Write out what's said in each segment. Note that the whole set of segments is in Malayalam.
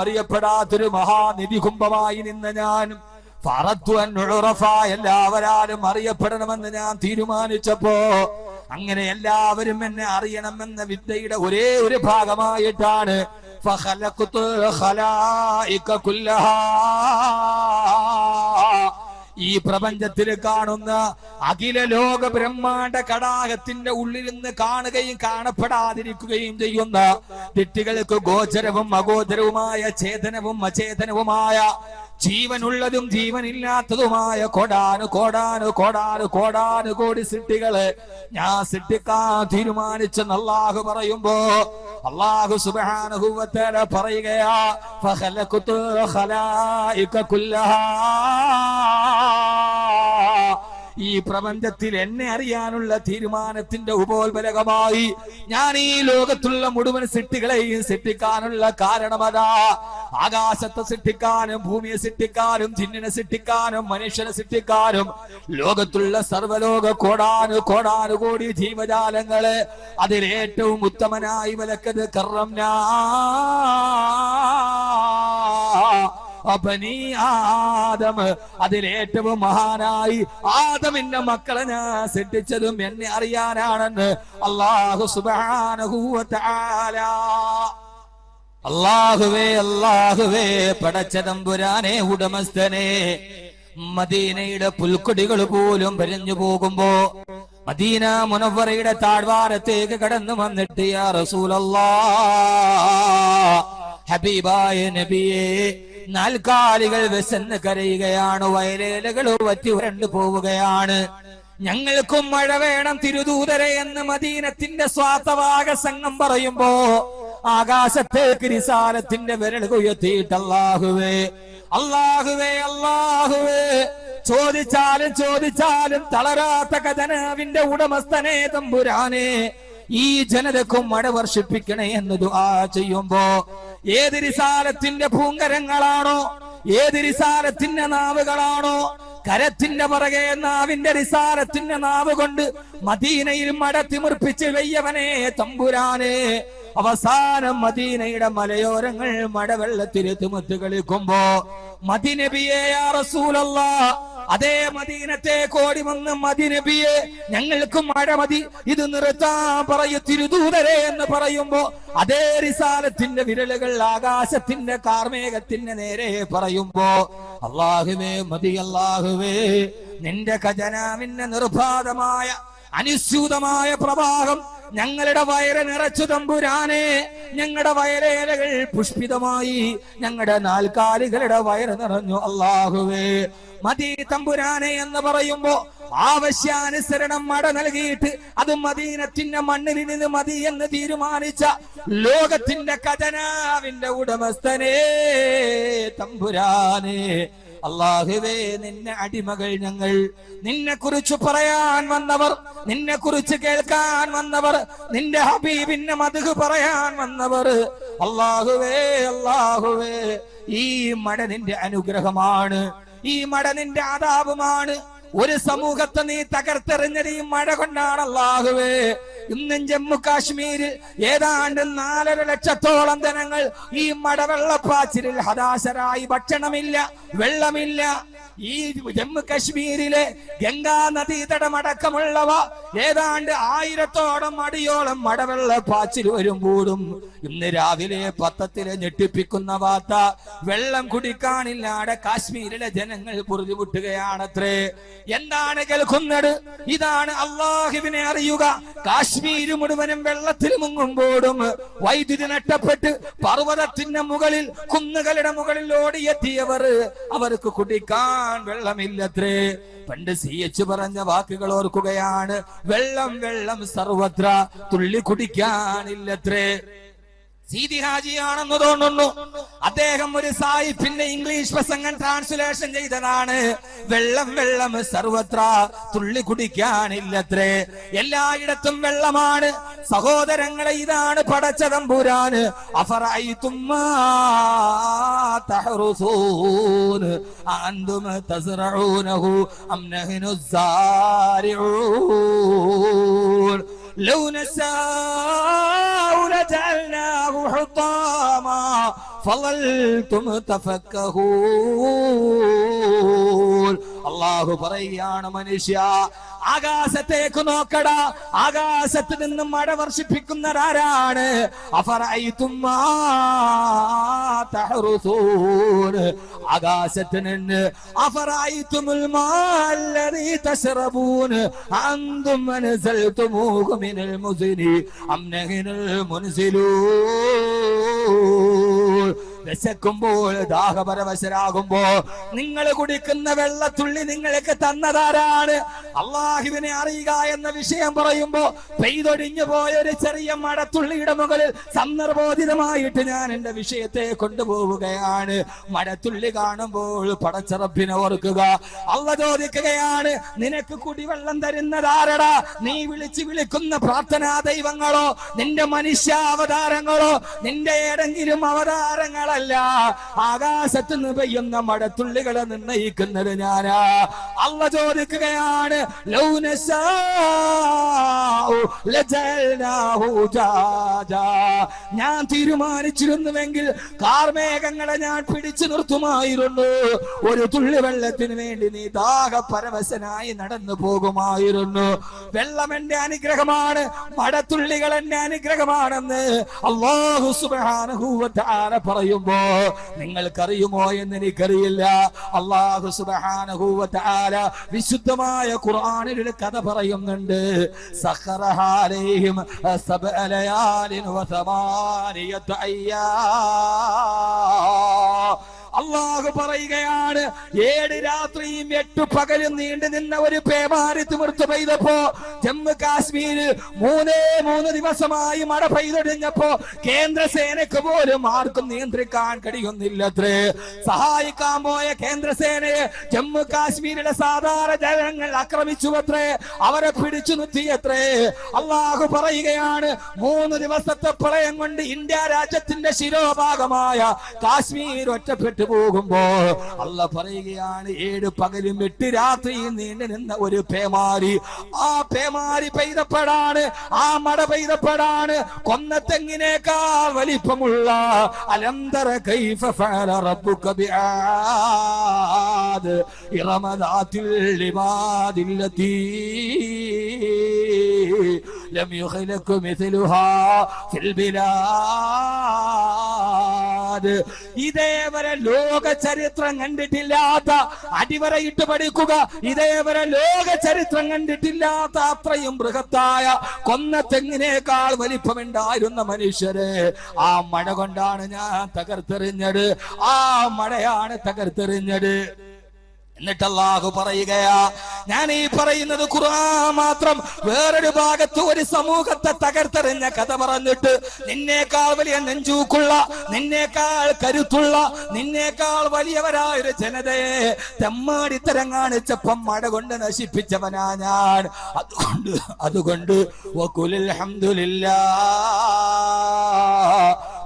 അറിയപ്പെടാത്തൊരു മഹാനിധി കുംഭമായി നിന്ന ഞാൻ എല്ലാവരും അറിയപ്പെടണമെന്ന് ഞാൻ തീരുമാനിച്ചപ്പോ അങ്ങനെ എല്ലാവരും എന്നെ അറിയണമെന്ന വിദ്യയുടെ ഒരേ ഒരു ഭാഗമായിട്ടാണ് ഈ പ്രപഞ്ചത്തിൽ കാണുന്ന അഖില ലോക ബ്രഹ്മാണ്ട കടാകത്തിന്റെ ഉള്ളിൽ നിന്ന് കാണുകയും കാണപ്പെടാതിരിക്കുകയും ചെയ്യുന്ന തെറ്റുകൾക്ക് ഗോചരവും അഗോചരവുമായ ചേതനവും അചേതനവുമായ ജീവനുള്ളതും ജീവനില്ലാത്തതുമായ കോടാനു കോടി സൃഷ്ടികളെ ഞാൻ സൃഷ്ടിക്കാൻ തീരുമാനിച്ചെന്ന് അല്ലാഹു പറയുമ്പോ അല്ലാഹു സുബ്ഹാനഹു വ തആല പറയുകയാ ഫഖലഖതു ഖലായിക കുല്ലഹാ ഈ പ്രപഞ്ചത്തിൽ എന്നെ അറിയാനുള്ള തീരുമാനത്തിന്റെ ഉപോത്ബലകമായി ഞാൻ ഈ ലോകത്തുള്ള മുഴുവൻ സൃഷ്ടികളെയും സൃഷ്ടിക്കാനുള്ള കാരണമതാ. ആകാശത്തെ സൃഷ്ടിക്കാനും ഭൂമിയെ സൃഷ്ടിക്കാനും ജിന്നിനെ സൃഷ്ടിക്കാനും മനുഷ്യനെ സൃഷ്ടിക്കാനും ലോകത്തുള്ള സർവ്വലോക കോടാനുകോടി ജീവജാലങ്ങളെ അതിലേറ്റവും ഉത്തമനായി വിലക്കത് കറംനാ ബനീ ആദം, അതിലേറ്റവും മഹാനായി ആദമിന്റെ മക്കളെ ഞാൻ സൃഷ്ടിച്ചതും എന്നെ അറിയാനാണെന്ന് അല്ലാഹു സുബ്ഹാനഹു വ തആല. അല്ലാഹുവേ പടച്ച തമ്പുരാനെ ഉടമസ്ഥനെ, മദീനയുടെ പുൽക്കൊടികൾ പോലും പരിഞ്ഞു പോകുമ്പോ മദീന മുനവ്വറയുടെ താഴ്വാരത്തേക്ക് കടന്നു വന്നിട്ട് യാ റസൂലല്ലാഹ്, ഹബീബായ നബിയേ, നാൽക്കാലികൾ വിശന്ന് കരയുകയാണ്, വയലേലകൾ വറ്റി വരണ്ടു പോവുകയാണ്, ഞങ്ങൾക്കും മഴ വേണം തിരുദൂതരെ എന്ന് മദീനത്തിന്റെ സ്വാർത്ഥവാക സംഘം പറയുമ്പോ ആകാശത്തേക്ക് റിസാലത്തിന്റെ വിരൽ ഉയർത്തിയിട്ട് അല്ലാഹുവേ ചോദിച്ചാലും തളരാത്ത ഖജനാവിന്റെ ഉടമസ്ഥനെ തമ്പുരാനെ, ഈ ജനതക്കും മഴ വർഷിപ്പിക്കണേ എന്ന് ദുആ ചെയ്യുമ്പോ ഏത് റിസാലത്തിന്റെ പൂങ്കരങ്ങളാണോ, ഏത് റിസാലത്തിന്റെ നാവുകളാണോ കരത്തിന്റെ പുറകെ നാവിന്റെ റിസാലത്തിന്റെ നാവ് കൊണ്ട് മദീനയിൽ മഴ തിമിർപ്പിച്ച് വെയ്യവനെ തമ്പുരാനെ, അവസാനം മദീനയുടെ മലയോരങ്ങൾ മഴവെള്ളത്തിൽ തിമിർത്ത് കളിക്കുമ്പോ മദീനബിയെ യാ റസൂലല്ലാഹ്, അതേ മദീനത്തെ കോടി വന്ന് മദീനബിയെ ഞങ്ങൾക്ക് മഴ മതി, ഇത് നിർത്താൻ പറയൂ തിരുദൂതരെ എന്ന് പറയുമ്പോ അതേ റിസാലത്തിന്റെ വിരലുകൾ ആകാശത്തിന്റെ കാർമേഘത്തിന്റെ നേരെ പറയുമ്പോ അല്ലാഹുവേ മതി, അല്ലാഹുവേ നിന്റെ ഖജനാവിന്റെ നിർബാധമായ അനുസ്യൂതമായ പ്രവാഹം ഞങ്ങളുടെ വയറ് നിറച്ചു തമ്പുരാനെ, ഞങ്ങളുടെ വയലേലകൾ പുഷ്പിതമായി, ഞങ്ങളുടെ നാൽക്കാലികളുടെ വയറ് നിറഞ്ഞു അല്ലാഹുവേ മതി തമ്പുരാനെ എന്ന് പറയുമ്പോ ആവശ്യാനുസരണം മഴ നൽകിയിട്ട് അത് മദീനത്തിന്റെ മണ്ണിൽ നിന്ന് മതി എന്ന് തീരുമാനിച്ച ലോകത്തിന്റെ ഖജനാവിന്റെ ഉടമസ്ഥനെ തമ്പുരാനെ, അല്ലാഹുവേ നിന്നെ അടിമകൾ ഞങ്ങൾ, നിന്നെ കുറിച്ച് പറയാൻ വന്നവർ, നിന്നെ കുറിച്ച് കേൾക്കാൻ വന്നവർ, നിന്റെ ഹബീബിന്റെ മദ്ഹ് പറയാൻ വന്നവർ, അല്ലാഹുവേ ഈ മഴ നിന്റെ അനുഗ്രഹമാണ്, ഈ മഴ നിന്റെ ആദാബുമാണ്. ഒരു സമൂഹത്തെ നീ തകർത്തെറിഞ്ഞത് ഈ മഴ കൊണ്ടാണ് അല്ലാഹുവേ. ഇന്നും ജമ്മു കാശ്മീരിൽ ഏതാണ്ട് 4.5 ലക്ഷത്തോളം ജനങ്ങൾ ഈ മഴവെള്ളപ്പാച്ചിലിൽ ഹതാശരായി, ഭക്ഷണമില്ല, വെള്ളമില്ല. ഈ ജമ്മു കാശ്മീരിലെ ഗംഗാ നദീതടമടക്കമുള്ളവ ഏതാണ്ട് 1000 അടിയോളം മഴവെള്ളപ്പാച്ചിൽ വരുമ്പോഴും ഇന്ന് രാവിലെ പത്രത്തിലെ ഞെട്ടിപ്പിക്കുന്ന വാർത്ത, വെള്ളം കുടിക്കാനില്ലാതെ കാശ്മീരിലെ ജനങ്ങൾ പൊറുതിമുട്ടുകയാണത്രേ. എന്താണ് കേൾക്കുന്നത്? ഇതാണ് അല്ലാഹുവിനെ അറിയുക. കാശ്മീർ മുഴുവനും വെള്ളത്തിൽ മുങ്ങുമ്പോഴും വൈദ്യുതി നഷ്ടപ്പെട്ട് പർവ്വതത്തിന്റെ മുകളിൽ കുന്നുകളുടെ മുകളിൽ ഓടിയെത്തിയവർ, അവർക്ക് കുടിക്കാൻ വെള്ളമില്ലത്രേ. പണ്ട് CH പറഞ്ഞ വാക്കുകൾ ഓർക്കുകയാണ്, വെള്ളം സർവത്ര, തുള്ളി കുടിക്കാനില്ലത്രേ. സീതി ഹാജിയാണെന്ന് തോന്നുന്നു, അദ്ദേഹം ഒരു സായിപ്പിന്റെ ഇംഗ്ലീഷ് പ്രസംഗം ട്രാൻസ്ലേഷൻ ചെയ്തതാണ്. വെള്ളം സർവത്ര, തുള്ളി കുടിക്കാനില്ലത്രേ. എല്ലായിടത്തും വെള്ളമാണ് സഹോദരങ്ങളെ. ഇതാണ് പടച്ച തമ്പുരാന്. അഫറഅയ്തും മാ തഹ്റുസൂൻ അൻതും തസ്റഊനഹു അം നഹ്നു സാരിഊൻ ലൗ നശാഉ ലജഅൽനാഹു ഹുതാമാ ഫളൽതും തഫക്കഹൂൻ. അല്ലാഹു പറയുകയാണ്, മനുഷ്യ ആകാശത്തേക്ക് നോക്കടാ, ആകാശത്ത് നിന്ന് മഴ വർഷിപ്പിക്കുന്നവരാരാണ്? അഫറഅയ്തും മാ തഹ്റുസൂൻ. ആകാശത്ത് നിന്ന് അഫറഅയ്തുമുൽ മാ അല്ലദീ തശ്റബൂൻ അൻതും അൻസൽതുമൂഹു മിനൽ മുസ്നി അം നഹ്നുൽ മുൻസിലൂൻ. വിശക്കുമ്പോൾ ദാഹപരവശരാകുമ്പോ നിങ്ങൾ കുടിക്കുന്ന വെള്ളത്തുള്ളി നിങ്ങൾക്ക് തന്നതാരാണ്? അള്ളാഹുവിനെ അറിയുക എന്ന വിഷയം പറയുമ്പോ പെയ്തൊടിഞ്ഞു പോയ ഒരു ചെറിയ മഴത്തുള്ളിയുടെ മുകളിൽ സന്ദർഭോചിതമായിട്ട് ഞാൻ എന്റെ വിഷയത്തെ കൊണ്ടുപോവുകയാണ്. മഴത്തുള്ളി കാണുമ്പോൾ പടച്ചറബിനെ ഓർക്കുക. അള്ള ചോദിക്കുകയാണ്, നിനക്ക് കുടിവെള്ളം തരുന്നതാരടാ? നീ വിളിക്കുന്ന പ്രാർത്ഥനാ ദൈവങ്ങളോ, നിന്റെ മനുഷ്യാവതാരങ്ങളോ, നിന്റെ ഏതെങ്കിലും അവതാരങ്ങളോ അല്ല. ആകാശത്ത് നിന്ന് പെയ്യുന്ന മഴത്തുള്ളികളെ നിർണയിക്കുന്നത് ഞാനാ. അള്ള ചോദിക്കുകയാണ്, ലൗ നശാഉ ലജഅൽനാഹു ജാജാ. ഞാൻ തീരുമാനിച്ചിരുന്നുവെങ്കിൽ കാർമേഘങ്ങളെ ഞാൻ പിടിച്ചു നിർത്തുമായിരുന്നു. ഒരു തുള്ളി വെള്ളത്തിന് വേണ്ടി നീ ദാഹപരവശനായി നടന്നു പോകുമായിരുന്നു. വെള്ളം എന്റെ അനുഗ്രഹമാണ്, മഴത്തുള്ളികൾ എന്റെ അനുഗ്രഹമാണെന്ന് അല്ലാഹു സുബ്ഹാനഹു വ തആല പറയും. നിങ്ങൾക്കറിയുമോ എന്ന് എനിക്കറിയില്ല. അല്ലാഹു സുബ്ഹാനഹു വ തആല വിശുദ്ധമായ ഖുർആനിൽ ഒരു കഥ പറയുന്നുണ്ട്. സഖറഹ അലൈഹിം സബ്അ ലയാലിൻ വ സമാനിയത അയ്യാം. അള്ളാഹു പറയുകയാണ്, 7 രാത്രിയും 8 പകലും നീണ്ടു നിന്ന ഒരു പേമാരി തിമിർത്ത് പെയ്തപ്പോ ജമ്മു കാശ്മീര് 3 ദിവസമായി മഴ പെയ്തൊടിഞ്ഞപ്പോ കേന്ദ്രസേനക്ക് പോലും ആർക്കും നിയന്ത്രിക്കാൻ കഴിയുന്നില്ലത്രേ. സഹായിക്കാൻ പോയ കേന്ദ്രസേനയെ ജമ്മു കാശ്മീരിലെ സാധാരണ ജനങ്ങൾ ആക്രമിച്ചുവത്രേ, അവരെ പിടിച്ചു നിർത്തിയത്രേ. അള്ളാഹു പറയുകയാണ്, 3 ദിവസത്തെ പ്രളയം കൊണ്ട് ഇന്ത്യ രാജ്യത്തിന്റെ ശിരോഭാഗമായ കാശ്മീർ ഒറ്റപ്പെട്ടു പോകുമ്പോ അല്ല പറയുകയാണ്, 7 പകലും 8 രാത്രിയും നീണ്ടു നിന്ന ഒരു പേമാരി. ആ പേമാരി പെയ്തപ്പെടാണ്, ആ മഴ പെയ്തപ്പെടാണ് കൊന്നത്തെങ്ങിനേക്കാൾ വലിപ്പമുള്ള അലംതറ കൈഫ ഫഅല റബ്ബുക ബിആദ് ഇറമ ദാതിൽ ലിമാദില്ലതി ലം യുഖ്ലഖ മിസ്ലുഹാ ഫിൽ ബിലാദ്. ഇതേവരെ ലോക ചരിത്രം കണ്ടിട്ടില്ലാത്ത, അടിവരയിട്ട് പഠിക്കുക, ഇതേവരെ ലോക ചരിത്രം കണ്ടിട്ടില്ലാത്ത അത്രയും ബൃഹത്തായ കൊന്നത്തെങ്ങിനേക്കാൾ വലിപ്പമുണ്ടായിരുന്ന മനുഷ്യരെ ആ മഴ കൊണ്ടാണ് ഞാൻ തകർത്തെറിഞ്ഞത്. ആ മഴയാണ് തകർത്തെറിഞ്ഞത്. എന്നിട്ട് അല്ലാഹു പറയുകയാ, ഞാൻ ഈ പറയുന്നത് ഖുർആൻ മാത്രം. വേറൊരു ഭാഗത്ത് ഒരു സമൂഹത്തെ തകർത്തെറിഞ്ഞ കഥ പറഞ്ഞിട്ട് നിന്നേക്കാൾ വലിയ നെഞ്ചൂക്കുള്ള, നിന്നേക്കാൾ കരുത്തുള്ള, നിന്നേക്കാൾ വലിയവരായ ഒരു ജനതയെ തെമ്മാടിത്തരം കാണിച്ചപ്പം മഴ കൊണ്ട് നശിപ്പിച്ചവനാ ഞാൻ. അതുകൊണ്ട് വഖുലിൽ ഹംദുലില്ലാഹ്.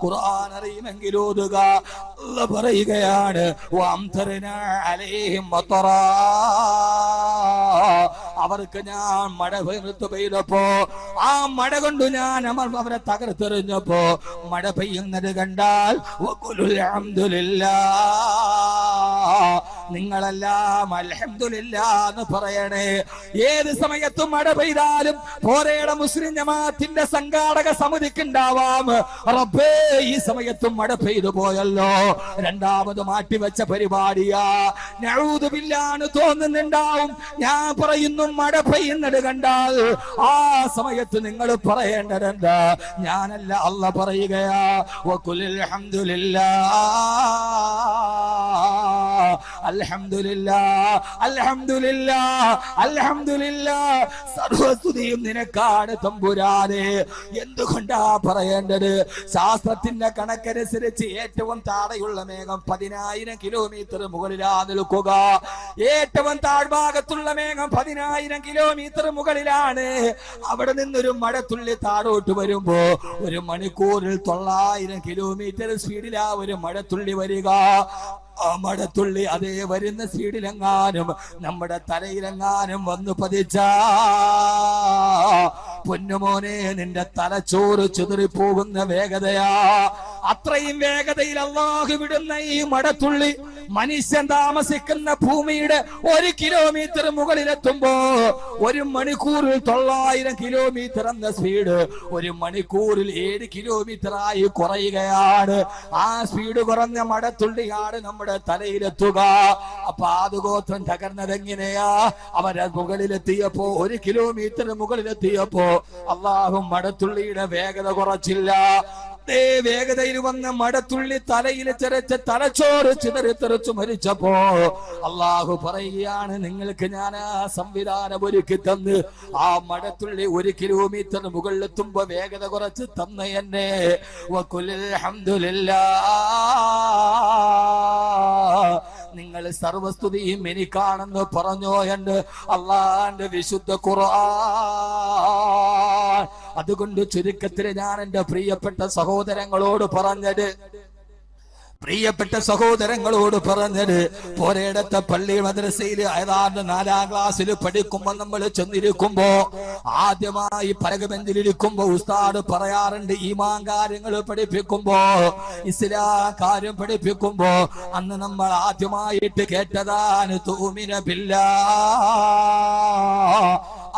ഖുർആൻ അറിയുമെങ്കിൽ ഓതുക. അല്ലാഹു പറയുകയാണ്, വഅംതർനാ അലൈഹിം മതറാ. അവർക്ക് ഞാൻ മഴ പെയ്തപ്പോ ആ മഴ കൊണ്ട് ഞാൻ അവരെ തകർത്തെറിഞ്ഞപ്പോ മഴ പെയ്യുന്നത് കണ്ടാൽ വഖുലുൽ ഹംദുലില്ലാഹ്, നിങ്ങളെല്ലാം അൽഹംദുലില്ലാഹ് എന്ന് പറയണേ. ഏത് സമയത്തും മഴ പെയ്താലും പോരേടെ മുസ്ലിം ജമാഅത്തിന്റെ സംഘാടക സമിതിക്ക് ഉണ്ടാവാം, റബ്ബേ ഈ സമയത്തും മഴ പെയ്തു പോയല്ലോ, രണ്ടാമത് മാറ്റിവെച്ച പരിപാടിയാ, നഊദു ബില്ലാഹ് തോന്നുന്നുണ്ടാവും. ഞാൻ പറയുന്നു, മഴ പെയ്യുന്നത് കണ്ടാൽ ആ സമയത്ത് നിങ്ങൾ പറയേണ്ടതെന്താ? ഞാനല്ല, അല്ലാഹ് പറയുകയാ, വഖുലിൽ ഹംദുലില്ലാഹ് അൽഹംദുലില്ലാഹ് അൽഹംദുലില്ലാഹ് അൽഹംദുലില്ലാഹ്. സർവസ്തുതിയും നിനക്കാണ് തമ്പുരാനെ. എന്തുകൊണ്ടാ പറയേണ്ടത്? ശാസ്ത്രത്തിന്റെ കണക്കനുസരിച്ച് ഏറ്റവും താഴെയുള്ള മേഘം 10,000 കിലോമീറ്റർ മുകളിലാ നിൽക്കുക. ഏറ്റവും താഴ്ഭാഗത്തുള്ള മേഘം 10,000 കിലോമീറ്റർ മുകളിലാണ്. അവിടെ നിന്നൊരു മഴത്തുള്ളി താഴോട്ട് വരുമ്പോ 1 മണിക്കൂറിൽ 900 കിലോമീറ്റർ സ്പീഡിലാ ഒരു മഴത്തുള്ളി വരിക. ആ മഴത്തുള്ളി അതേ വരുന്ന സ്പീഡിലെങ്ങാനും നമ്മുടെ തലയിലെങ്ങാനും വന്നു പതിച്ച പൊന്നുമോനെ, നിന്റെ തലച്ചോറ് ചിതറിപ്പോകുന്ന വേഗതയാ. അത്രയും വേഗതയിൽ അള്ളാഹു വിടുന്ന ഈ മടത്തുള്ളി മനുഷ്യൻ താമസിക്കുന്ന ഭൂമിയുടെ 1 കിലോമീറ്റർ മുകളിലെത്തുമ്പോ 1 മണിക്കൂറിൽ 900 കിലോമീറ്റർ എന്ന സ്പീഡ് 1 മണിക്കൂറിൽ 7 കിലോമീറ്റർ ആയി കുറയുകയാണ്. ആ സ്പീഡ് കുറഞ്ഞ മടത്തുള്ളിയാണ് നമ്മുടെ തലയിലെത്തുക. അപ്പൊ ആദ്യഗോത്രം തകർന്നതെങ്ങനെയാ? അവരെ മുകളിലെത്തിയപ്പോ 1 കിലോമീറ്റർ മുകളിലെത്തിയപ്പോ അള്ളാഹു മടത്തുള്ളിയുടെ വേഗത കുറച്ചില്ല. അതേ വേഗതയിൽ വന്ന മടത്തുള്ളി തലയിൽ ചെറിച്ച തലച്ചോറ് ചിതറിത്തെറിച്ചു മരിച്ചപ്പോ അള്ളാഹു പറയുകയാണ്, നിങ്ങൾക്ക് ഞാൻ ആ സംവിധാനം ഒരുക്കി തന്ന് ആ മടത്തുള്ളി 1 കിലോമീറ്റർ മുകളിലെത്തുമ്പോ വേഗത കുറച്ച് തന്ന എന്നെ വഖുലിൽ ഹംദുലില്ലാഹ്, നിങ്ങൾ സർവസ്തുതിയും എനിക്കാണെന്ന് പറഞ്ഞോ എന്ന് അള്ളാന്റെ വിശുദ്ധ ഖുർആൻ. അതുകൊണ്ട് ചുരുക്കത്തിൽ ഞാൻ എന്റെ പ്രിയപ്പെട്ട സഹോദരങ്ങളോട് പറഞ്ഞത് പോരേടത്തെ പള്ളി മദ്രസയിൽ ഏതാണ്ട് 4ാം ക്ലാസ്സിൽ പഠിക്കുമ്പോ നമ്മൾ ചെന്നിരിക്കുമ്പോ ആദ്യമായി പലകബെഞ്ചിലിരിക്കുമ്പോ ഉസ്താദ് പറയാറുണ്ട്, ഈമാൻ കാര്യങ്ങൾ പഠിപ്പിക്കുമ്പോ, ഇസ്ലാം കാര്യം പഠിപ്പിക്കുമ്പോ അന്ന് നമ്മൾ ആദ്യമായിട്ട് കേട്ടതാണ് തുഅ്മിന ബില്ലാഹ്,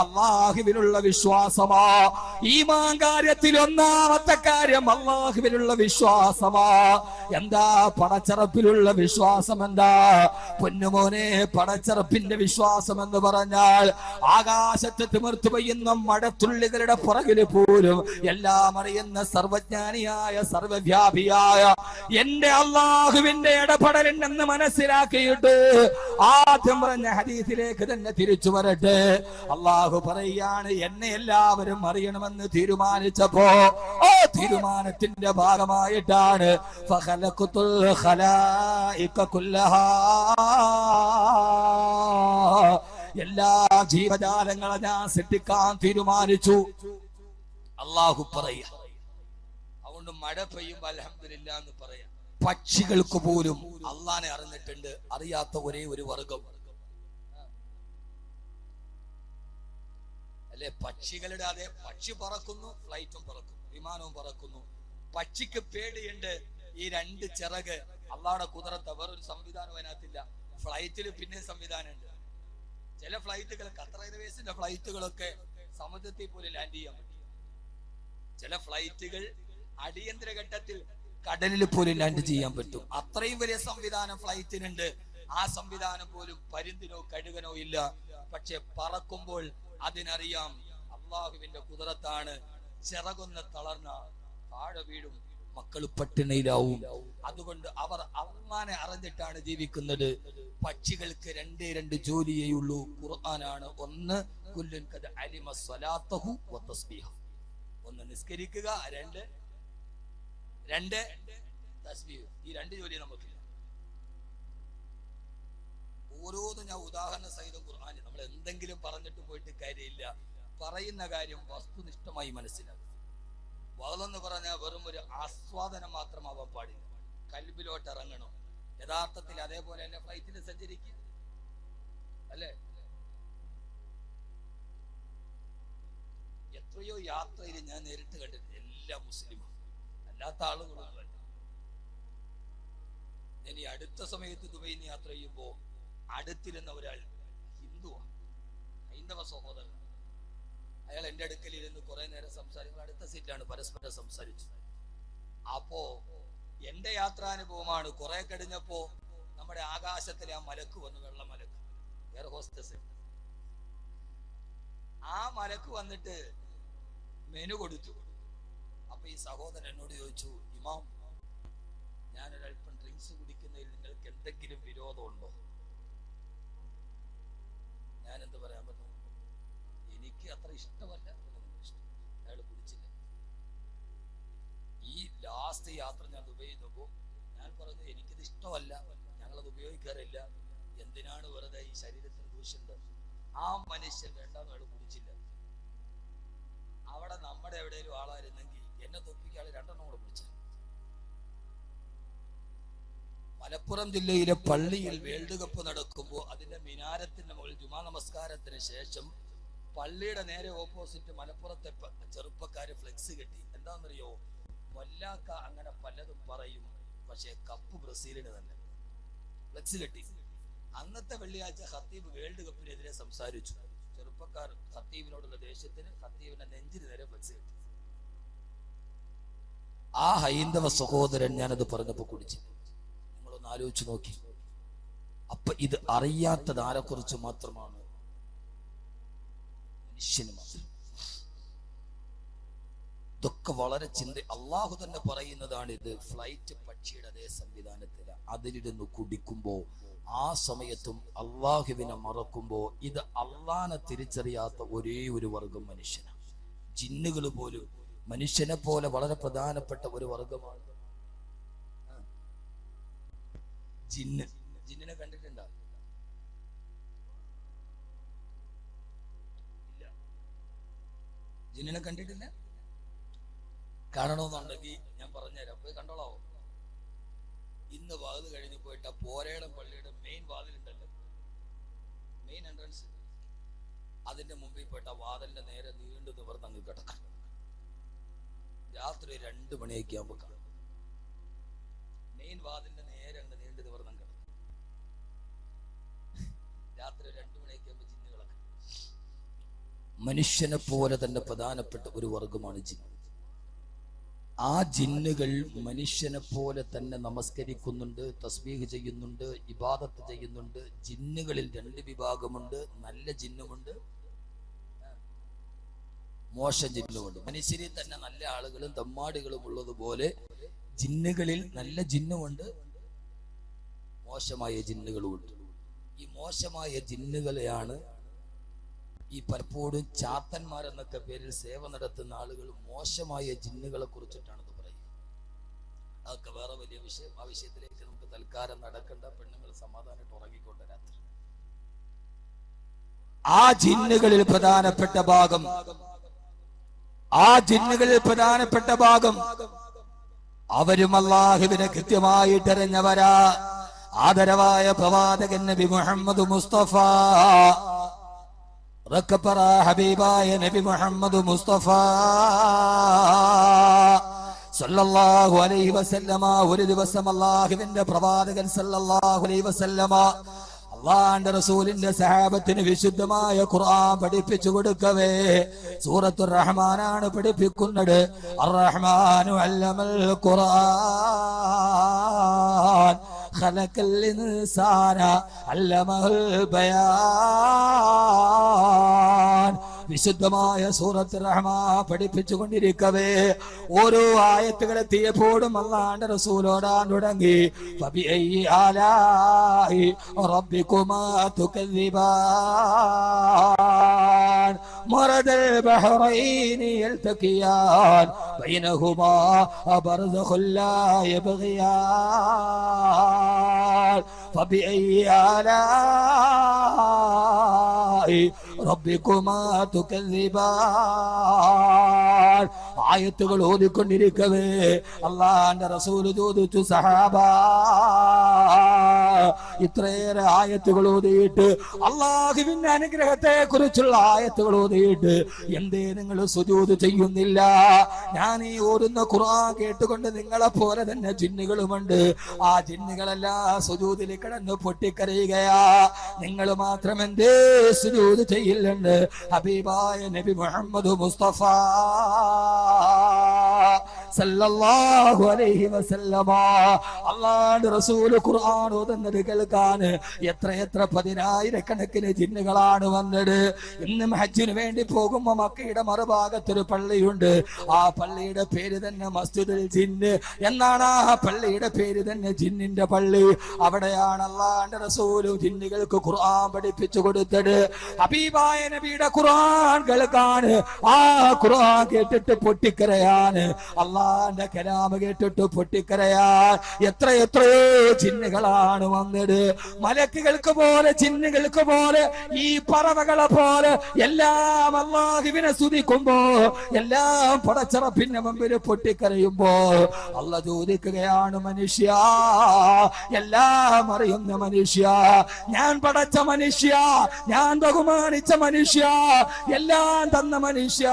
അള്ളാഹുവിലുള്ള വിശ്വാസമാ. ഈമാൻ കാര്യത്തിൽ ഒന്നാമത്തെ കാര്യം അള്ളാഹുവിലുള്ള വിശ്വാസമാ. എന്താ പടച്ചറപ്പിലുള്ള വിശ്വാസം? എന്താ പൊന്നുമോനെ, പടച്ചറപ്പിന്റെ വിശ്വാസം എന്ന് പറഞ്ഞാൽ ആകാശത്ത് തിമിർത്തു പെയ്യുന്ന മടത്തുള്ളികളുടെ പുറകില് പോലും എല്ലാം അറിയുന്ന സർവജ്ഞാനിയായ സർവവ്യാപിയായ എന്റെ അള്ളാഹുവിന്റെ ഇടപെടലുണ്ടെന്ന് മനസ്സിലാക്കിയിട്ട് ആദ്യം പറഞ്ഞ ഹദീസിലേക്ക് തന്നെ തിരിച്ചു വരട്ടെ. അള്ളാഹു പറയുകയാണ്, എന്നെ എല്ലാവരും അറിയണമെന്ന് തീരുമാനിച്ചപ്പോ ആ തീരുമാനത്തിന്റെ ഭാഗമായിട്ടാണ് എല്ലാ ജീവജാലങ്ങളെ ഞാൻ സൃഷ്ടിക്കാൻ തീരുമാനിച്ചു. അള്ളാഹു പറയാ. അതുകൊണ്ട് മഴ പെയ്യുമ്പോ അൽഹംദുലില്ലാ എന്ന് പറയാം. പക്ഷികൾക്ക് പോലും അള്ളാനെ അറിഞ്ഞിട്ടുണ്ട്. അറിയാത്ത ഒരേ ഒരു വർഗം അല്ലെ പക്ഷികളുടെ. അതെ, പക്ഷി പറക്കുന്നു, ഫ്ലൈറ്റും പറക്കുന്നു, വിമാനവും പറക്കുന്നു. പക്ഷിക്ക് പേടിയുണ്ട്. ഈ 2 ചിറക് അള്ളാഹുടെ കുദറത്ത, വേറൊരു സംവിധാനം അതിനകത്തില്ല. ഫ്ലൈറ്റിൽ പിന്നെ സംവിധാനമുണ്ട്. ചില ഫ്ലൈറ്റുകൾ, ഖത്തർ എയർവേസിന്റെ ഫ്ലൈറ്റുകളൊക്കെ സമുദ്രത്തിൽ പോലും ലാൻഡ് ചെയ്യാൻ പറ്റും. ചില ഫ്ലൈറ്റുകൾ അടിയന്തര ഘട്ടത്തിൽ കടലിൽ പോലും ലാൻഡ് ചെയ്യാൻ പറ്റും. അത്രയും വലിയ സംവിധാനം ഫ്ലൈറ്റിനുണ്ട്. ആ സംവിധാനം പോലും പരുന്തിനോ കഴുകനോ ഇല്ല. പക്ഷെ പറക്കുമ്പോൾ അതിനറിയാം അള്ളാഹുവിന്റെ കുദറത്താണ്. ചിറകൊന്ന് തളർന്ന താഴെ വീഴും, മക്കൾ പട്ടിണിയിലാവും. അതുകൊണ്ട് അവർ അള്ളാനെ അറിഞ്ഞിട്ടാണ് ജീവിക്കുന്നത്. പക്ഷികൾക്ക് 2 ജോലിയേ ഉള്ളൂ. ഖുർആനാണ്. ഒന്ന് കുല്ലുൻ ഖദ അലിമ സ്വലാത്തഹു വ തസ്ബീഹു, ഒന്ന് നിസ്കരിക്കുക, 2 തസ്ബീഹ്. ഈ 2 ജോലി നമുക്കില്ല. ഓരോന്നും ഞാൻ ഉദാഹരണ സഹിതം ഖുർആനിൽ നമ്മൾ എന്തെങ്കിലും പറഞ്ഞിട്ട് പോയിട്ട് കാര്യമില്ല. പറയുന്ന കാര്യം വസ്തുനിഷ്ഠമായി മനസ്സിലാക്കും. വഅളെന്ന് പറഞ്ഞാൽ വെറും ഒരു ആസ്വാദനം മാത്രമാവാൻ പാടില്ല, കൽബിലോട്ട് ഇറങ്ങണം. യഥാർത്ഥത്തിൽ അതേപോലെ തന്നെ ഫ്ലൈറ്റിൽ സഞ്ചരിക്കുക അല്ലേ. എത്രയോ യാത്രയിൽ ഞാൻ നേരിട്ട് കണ്ടിട്ടുണ്ട് എല്ലാ മുസ്ലിമും, അല്ലാത്ത ആളുകളും. ഞാൻ ഈ അടുത്ത സമയത്ത് ദുബൈയിൽ യാത്ര ചെയ്യുമ്പോ അടുത്തിരുന്ന ഒരാൾ ഹിന്ദുവാണ്, ഹൈന്ദവ സഹോദരൻ. അയാൾ എന്റെ അടുക്കൽ ഇരുന്ന് കുറെ നേരം സംസാരിക്കും. അടുത്ത സീറ്റാണ്, പരസ്പരം സംസാരിച്ചു. അപ്പോ എന്റെ യാത്രാനുഭവമാണ്. കുറെ കഴിഞ്ഞപ്പോ നമ്മുടെ ആകാശത്തിലെ ആ മലക്ക് വന്നു, വെള്ള മലക്ക്, എയർ ഹോസ്റ്റസ്. ആ മലക്ക് വന്നിട്ട് മെനു കൊടുത്തു. അപ്പൊ ഈ സഹോദരൻ എന്നോട് ചോദിച്ചു, ഇമാം, ഞാനൊരൽപ്പം ഡ്രിങ്ക്സ് കുടിക്കുന്നതിൽ നിങ്ങൾക്ക് എന്തെങ്കിലും വിരോധമുണ്ടോ? ഞാൻ എന്ത് പറയാൻ പറ്റും, എനിക്ക് അത്ര ഇഷ്ടമല്ല. അയാൾ കുടിച്ചില്ല. ഈ ലാസ്റ്റ് യാത്ര ഞാൻ ദുബൈയിൽ നോക്കുമ്പോൾ ഞാൻ പറഞ്ഞു, എനിക്കിത് ഇഷ്ടമല്ല, ഞങ്ങളത് ഉപയോഗിക്കാറില്ല, എന്തിനാണ് വെറുതെ ഈ ശരീരത്തിന് ദൂഷ്യമുണ്ട്. ആ മനുഷ്യൻ 2ാമത് അയാൾ കുടിച്ചില്ല. അവിടെ നമ്മുടെ എവിടെയെങ്കിലും ആളായിരുന്നെങ്കിൽ എന്നെ തൊപ്പിക്കാൾ 2 കൂടെ കുടിച്ചു. മലപ്പുറം ജില്ലയിലെ പള്ളിയിൽ വേൾഡ് കപ്പ് നടക്കുമ്പോൾ അതിന്റെ മിനാരത്തിന്റെ മുകളിൽ ജുമാ നമസ്കാരത്തിന് ശേഷം പള്ളിയുടെ നേരെ ഓപ്പോസിറ്റ് മലപ്പുറത്തെ ചെറുപ്പക്കാര് ഫ്ലെക്സ് കെട്ടി. എന്താണെന്നറിയോ, പൊല്ലാക്ക അങ്ങനെ പലതും പറയും. പക്ഷെ കപ്പ് ബ്രസീലിന് തന്നെ. ഫ്ലെക്സ് കെട്ടി. അന്നത്തെ വെള്ളിയാഴ്ച ഖത്തീബ് വേൾഡ് കപ്പിനെതിരെ സംസാരിച്ചു. ചെറുപ്പക്കാർ ഖത്തീബിനോടുള്ള ദേഷ്യത്തിന് ഖത്തീബിന്റെ നെഞ്ചിന് നേരെ ഫ്ലെക്സ് കെട്ടി. ആ ഹൈന്ദവ സഹോദരൻ ഞാനത് പറഞ്ഞപ്പോ കുടിച്ചു. നിങ്ങളൊന്ന് ആലോചിച്ച് നോക്കി. അപ്പൊ ഇത് അറിയാത്തത് ആരെക്കുറിച്ച് മാത്രമാണ്? മനുഷ്യന് മാത്രം. ഇതൊക്കെ വളരെ അള്ളാഹു തന്നെ പറയുന്നതാണ്. ഇത് ഫ്ലൈറ്റ് പക്ഷിയുടെ അതേ സംവിധാനത്തില അതിലിരുന്ന് കുടിക്കുമ്പോ ആ സമയത്തും അള്ളാഹുവിനെ മറക്കുമ്പോ ഇത് അള്ളാനെ തിരിച്ചറിയാത്ത ഒരേ ഒരു വർഗം മനുഷ്യനാണ്. ജിന്നുകൾ പോലും മനുഷ്യനെ പോലെ വളരെ പ്രധാനപ്പെട്ട ഒരു വർഗമാണ് ജിന്ന്. ജിന്നിനെ കണ്ടിട്ടുണ്ടോ? ഇല്ല. ജിന്നിനെ കണ്ടിട്ടില്ല? കാണണമെന്നുണ്ടെങ്കിൽ ഞാൻ പറഞ്ഞുതരാം, പോയി കണ്ടോളാവോ? ഇന്ന് വാതിൽ കഴിഞ്ഞ് പോയിട്ട് ആ പോരേടം പള്ളിയുടെ മെയിൻ വാതിലുണ്ടല്ലോ, മെയിൻ എൻട്രൻസ്, അതിന്റെ മുമ്പിൽ പോയിട്ട് ആ വാതിലിന്റെ നേരെ നീണ്ടു നിവർന്ന് അങ്ങ് കിടക്കണം. രാത്രി 2 മണിയൊക്കെ ആകുമ്പോ കാണും. മെയിൻ വാതിലിന്റെ നേരെ അങ്ങ് നീണ്ടു നിവർന്ന് കിടക്കും. രാത്രി 2 മണിയൊക്കെ ആകുമ്പോ ജിന്നുകളൊക്കെ. മനുഷ്യനെ പോലെ തന്നെ പ്രധാനപ്പെട്ട ഒരു വർഗമാണ് ജിന്ന്. ആ ജിന്നുകൾ മനുഷ്യനെ പോലെ തന്നെ നമസ്കരിക്കുന്നുണ്ട്, തസ്ബീഹ് ചെയ്യുന്നുണ്ട്, ഇബാദത്ത് ചെയ്യുന്നുണ്ട്. ജിന്നുകളിൽ 2 വിഭാഗമുണ്ട്. നല്ല ജിന്നുമുണ്ട്, മോശ ജിന്നുമുണ്ട്. മനുഷ്യരിൽ തന്നെ നല്ല ആളുകളും തമ്മാടികളും ഉള്ളതുപോലെ ജിന്നുകളിൽ നല്ല ജിന്നുമുണ്ട്, മോശമായ ജിന്നുകളുമുണ്ട്. ഈ മോശമായ ജിന്നുകളെയാണ് ഈ പലപ്പോഴും ചാത്തന്മാരെന്നൊക്കെ പേരിൽ സേവ നടത്തുന്ന ആളുകൾ മോശമായ ജിന്നുകളെ കുറിച്ചിട്ടാണ് ഇത് പറയുന്നത്. അതൊക്കെ വേറെ വലിയ വിഷയം. ആ വിഷയത്തിലേക്ക് നമുക്ക് തൽക്കാലം നടക്കണ്ട. പെണ്ണുങ്ങൾ സമാധാനമായിട്ട് ഉറങ്ങിക്കൊണ്ട് രാത്രി. ആ ജിന്നുകളിൽ പ്രധാനപ്പെട്ട ഭാഗം അവരും അല്ലാഹുവിനെ കൃത്യമായിട്ട് അറിഞ്ഞവരാ. ആദരവായ പ്രവാചകൻ നബി മുഹമ്മദ് മുസ്തഫ, ഹബീബായ നബി മുഹമ്മദ് മുസ്തഫ സല്ലല്ലാഹു അലൈഹി വസല്ലമ ഒരു ദിവസം അല്ലാഹുവിന്റെ പ്രവാചകൻ സല്ലല്ലാഹു അലൈഹി വസല്ലമ അല്ലാഹുവിന്റെ റസൂലിന്റെ സഹാബത്തിന് വിശുദ്ധമായ ഖുർആൻ പഠിപ്പിച്ചു കൊടുക്കവേ സൂറത്തുർ റഹ്മാനാണ് പഠിപ്പിക്കുന്നത്. അർ-റഹ്മാനു അല്ലമൽ ഖുർആൻ ഖലഖൽ ഇൻസാന അല്ലമഹുൽ ബയാൻ. വിശുദ്ധമായ സൂറത്തുർ റഹ്മാൻ പഠിപ്പിച്ചു കൊണ്ടിരിക്കവേ ഓരോ ആയത്തുകൾ എത്തിയപ്പോഴും അല്ലാഹുവിന്റെ റസൂലോടാൻ തുടങ്ങി. ഫബിഅയ്യി ആലാഇ റബ്ബികുമാ തുകദ്ദിബാൻ മറദൽ ബഹ്റൈനി യൽതഖിയാൻ ബൈനഹുമാ ബർസഖുൻ ലാ യബ്ഗിയാൻ ഫബിഅയ്യി ആലാഇ റബ്ബികുമാ തുകദ്ദിബാൻ. ആയത്തുകൾ ഓതിക്കൊണ്ടിരിക്കവേ അല്ലാഹുവിന്റെ റസൂൽ ചോദിച്ചു, സഹാബ ഇത്രയേറെ ആയത്തുകൾ ഓതിയിട്ട്, അല്ലാഹുവിന്റെ അനുഗ്രഹത്തെ കുറിച്ചുള്ള ആയത്തുകൾ ഓതിയിട്ട് എന്തേ നിങ്ങൾ സുജൂദ് ചെയ്യുന്നില്ല? ഞാൻ ഈ ഓതുന്ന ഖുർആൻ കേട്ടുകൊണ്ട് നിങ്ങളെ പോലെ തന്നെ ജിന്നുകളുമുണ്ട്. ആ ജിന്നുകളെല്ലാം സുജൂദിൽ കിടന്ന് പൊട്ടിക്കരയുകയാ. നിങ്ങൾ മാത്രം എന്തേ സുജൂദ് ചെയ്യില്ലെന്ന് ഹബീബായ നബി മുഹമ്മദ് മുസ്തഫ സല്ലല്ലാഹു അലൈഹി വസല്ലമ അല്ലാഹുവിന്റെ റസൂൽ ഖുർആൻ ഓതുന്നത് കേൾക്കാൻ എത്ര പതിനായിരക്കണക്കിന് ജിന്നുകളാണ് വന്നത്. ഇന്നും ഹജ്ജിന് വേണ്ടി പോകുമ്പോ മക്കയുടെ മറുഭാഗത്തൊരു പള്ളിയുണ്ട്. ആ പള്ളിയുടെ പേര് തന്നെ മസ്ജിദുൽ ജിന്ന് എന്നാണ്. ആ പള്ളിയുടെ പേര് തന്നെ ജിന്നിന്റെ പള്ളി. അവിടെയാണ് അല്ലാഹുവിന്റെ റസൂൽ ജിന്നുകൾക്ക് ഖുർആൻ പഠിപ്പിച്ചു കൊടുത്തത്. ഹബീബായ നബിയുടെ ഖുർആൻ കേൾക്കാൻ, ആ ഖുർആൻ കേട്ടിട്ട് പൊട്ടിക്കരയാൻ, അള്ളാന്റെ കലാമ കേട്ടിട്ട് പൊട്ടിക്കരയാൻ എത്രയോ ജിന്നുകളാണ് വന്നത്. മലക്കുകൾക്ക് പോലെ ജിന്നുകൾക്ക് പോലെ ഈ പറവകളെ പോലെ എല്ലാം അല്ലാഹുവിനെ സ്തുതിക്കുമ്പോ, എല്ലാം പടച്ചറപ്പിന്റെ മുമ്പിൽ പൊട്ടിക്കരയുമ്പോ അല്ലാഹു ചോദിക്കുകയാണ്, മനുഷ്യ, എല്ലാം അറിയുന്ന മനുഷ്യ, ഞാൻ പടച്ച മനുഷ്യ, ഞാൻ ബഹുമാനിച്ച മനുഷ്യ, എല്ലാം തന്ന മനുഷ്യ,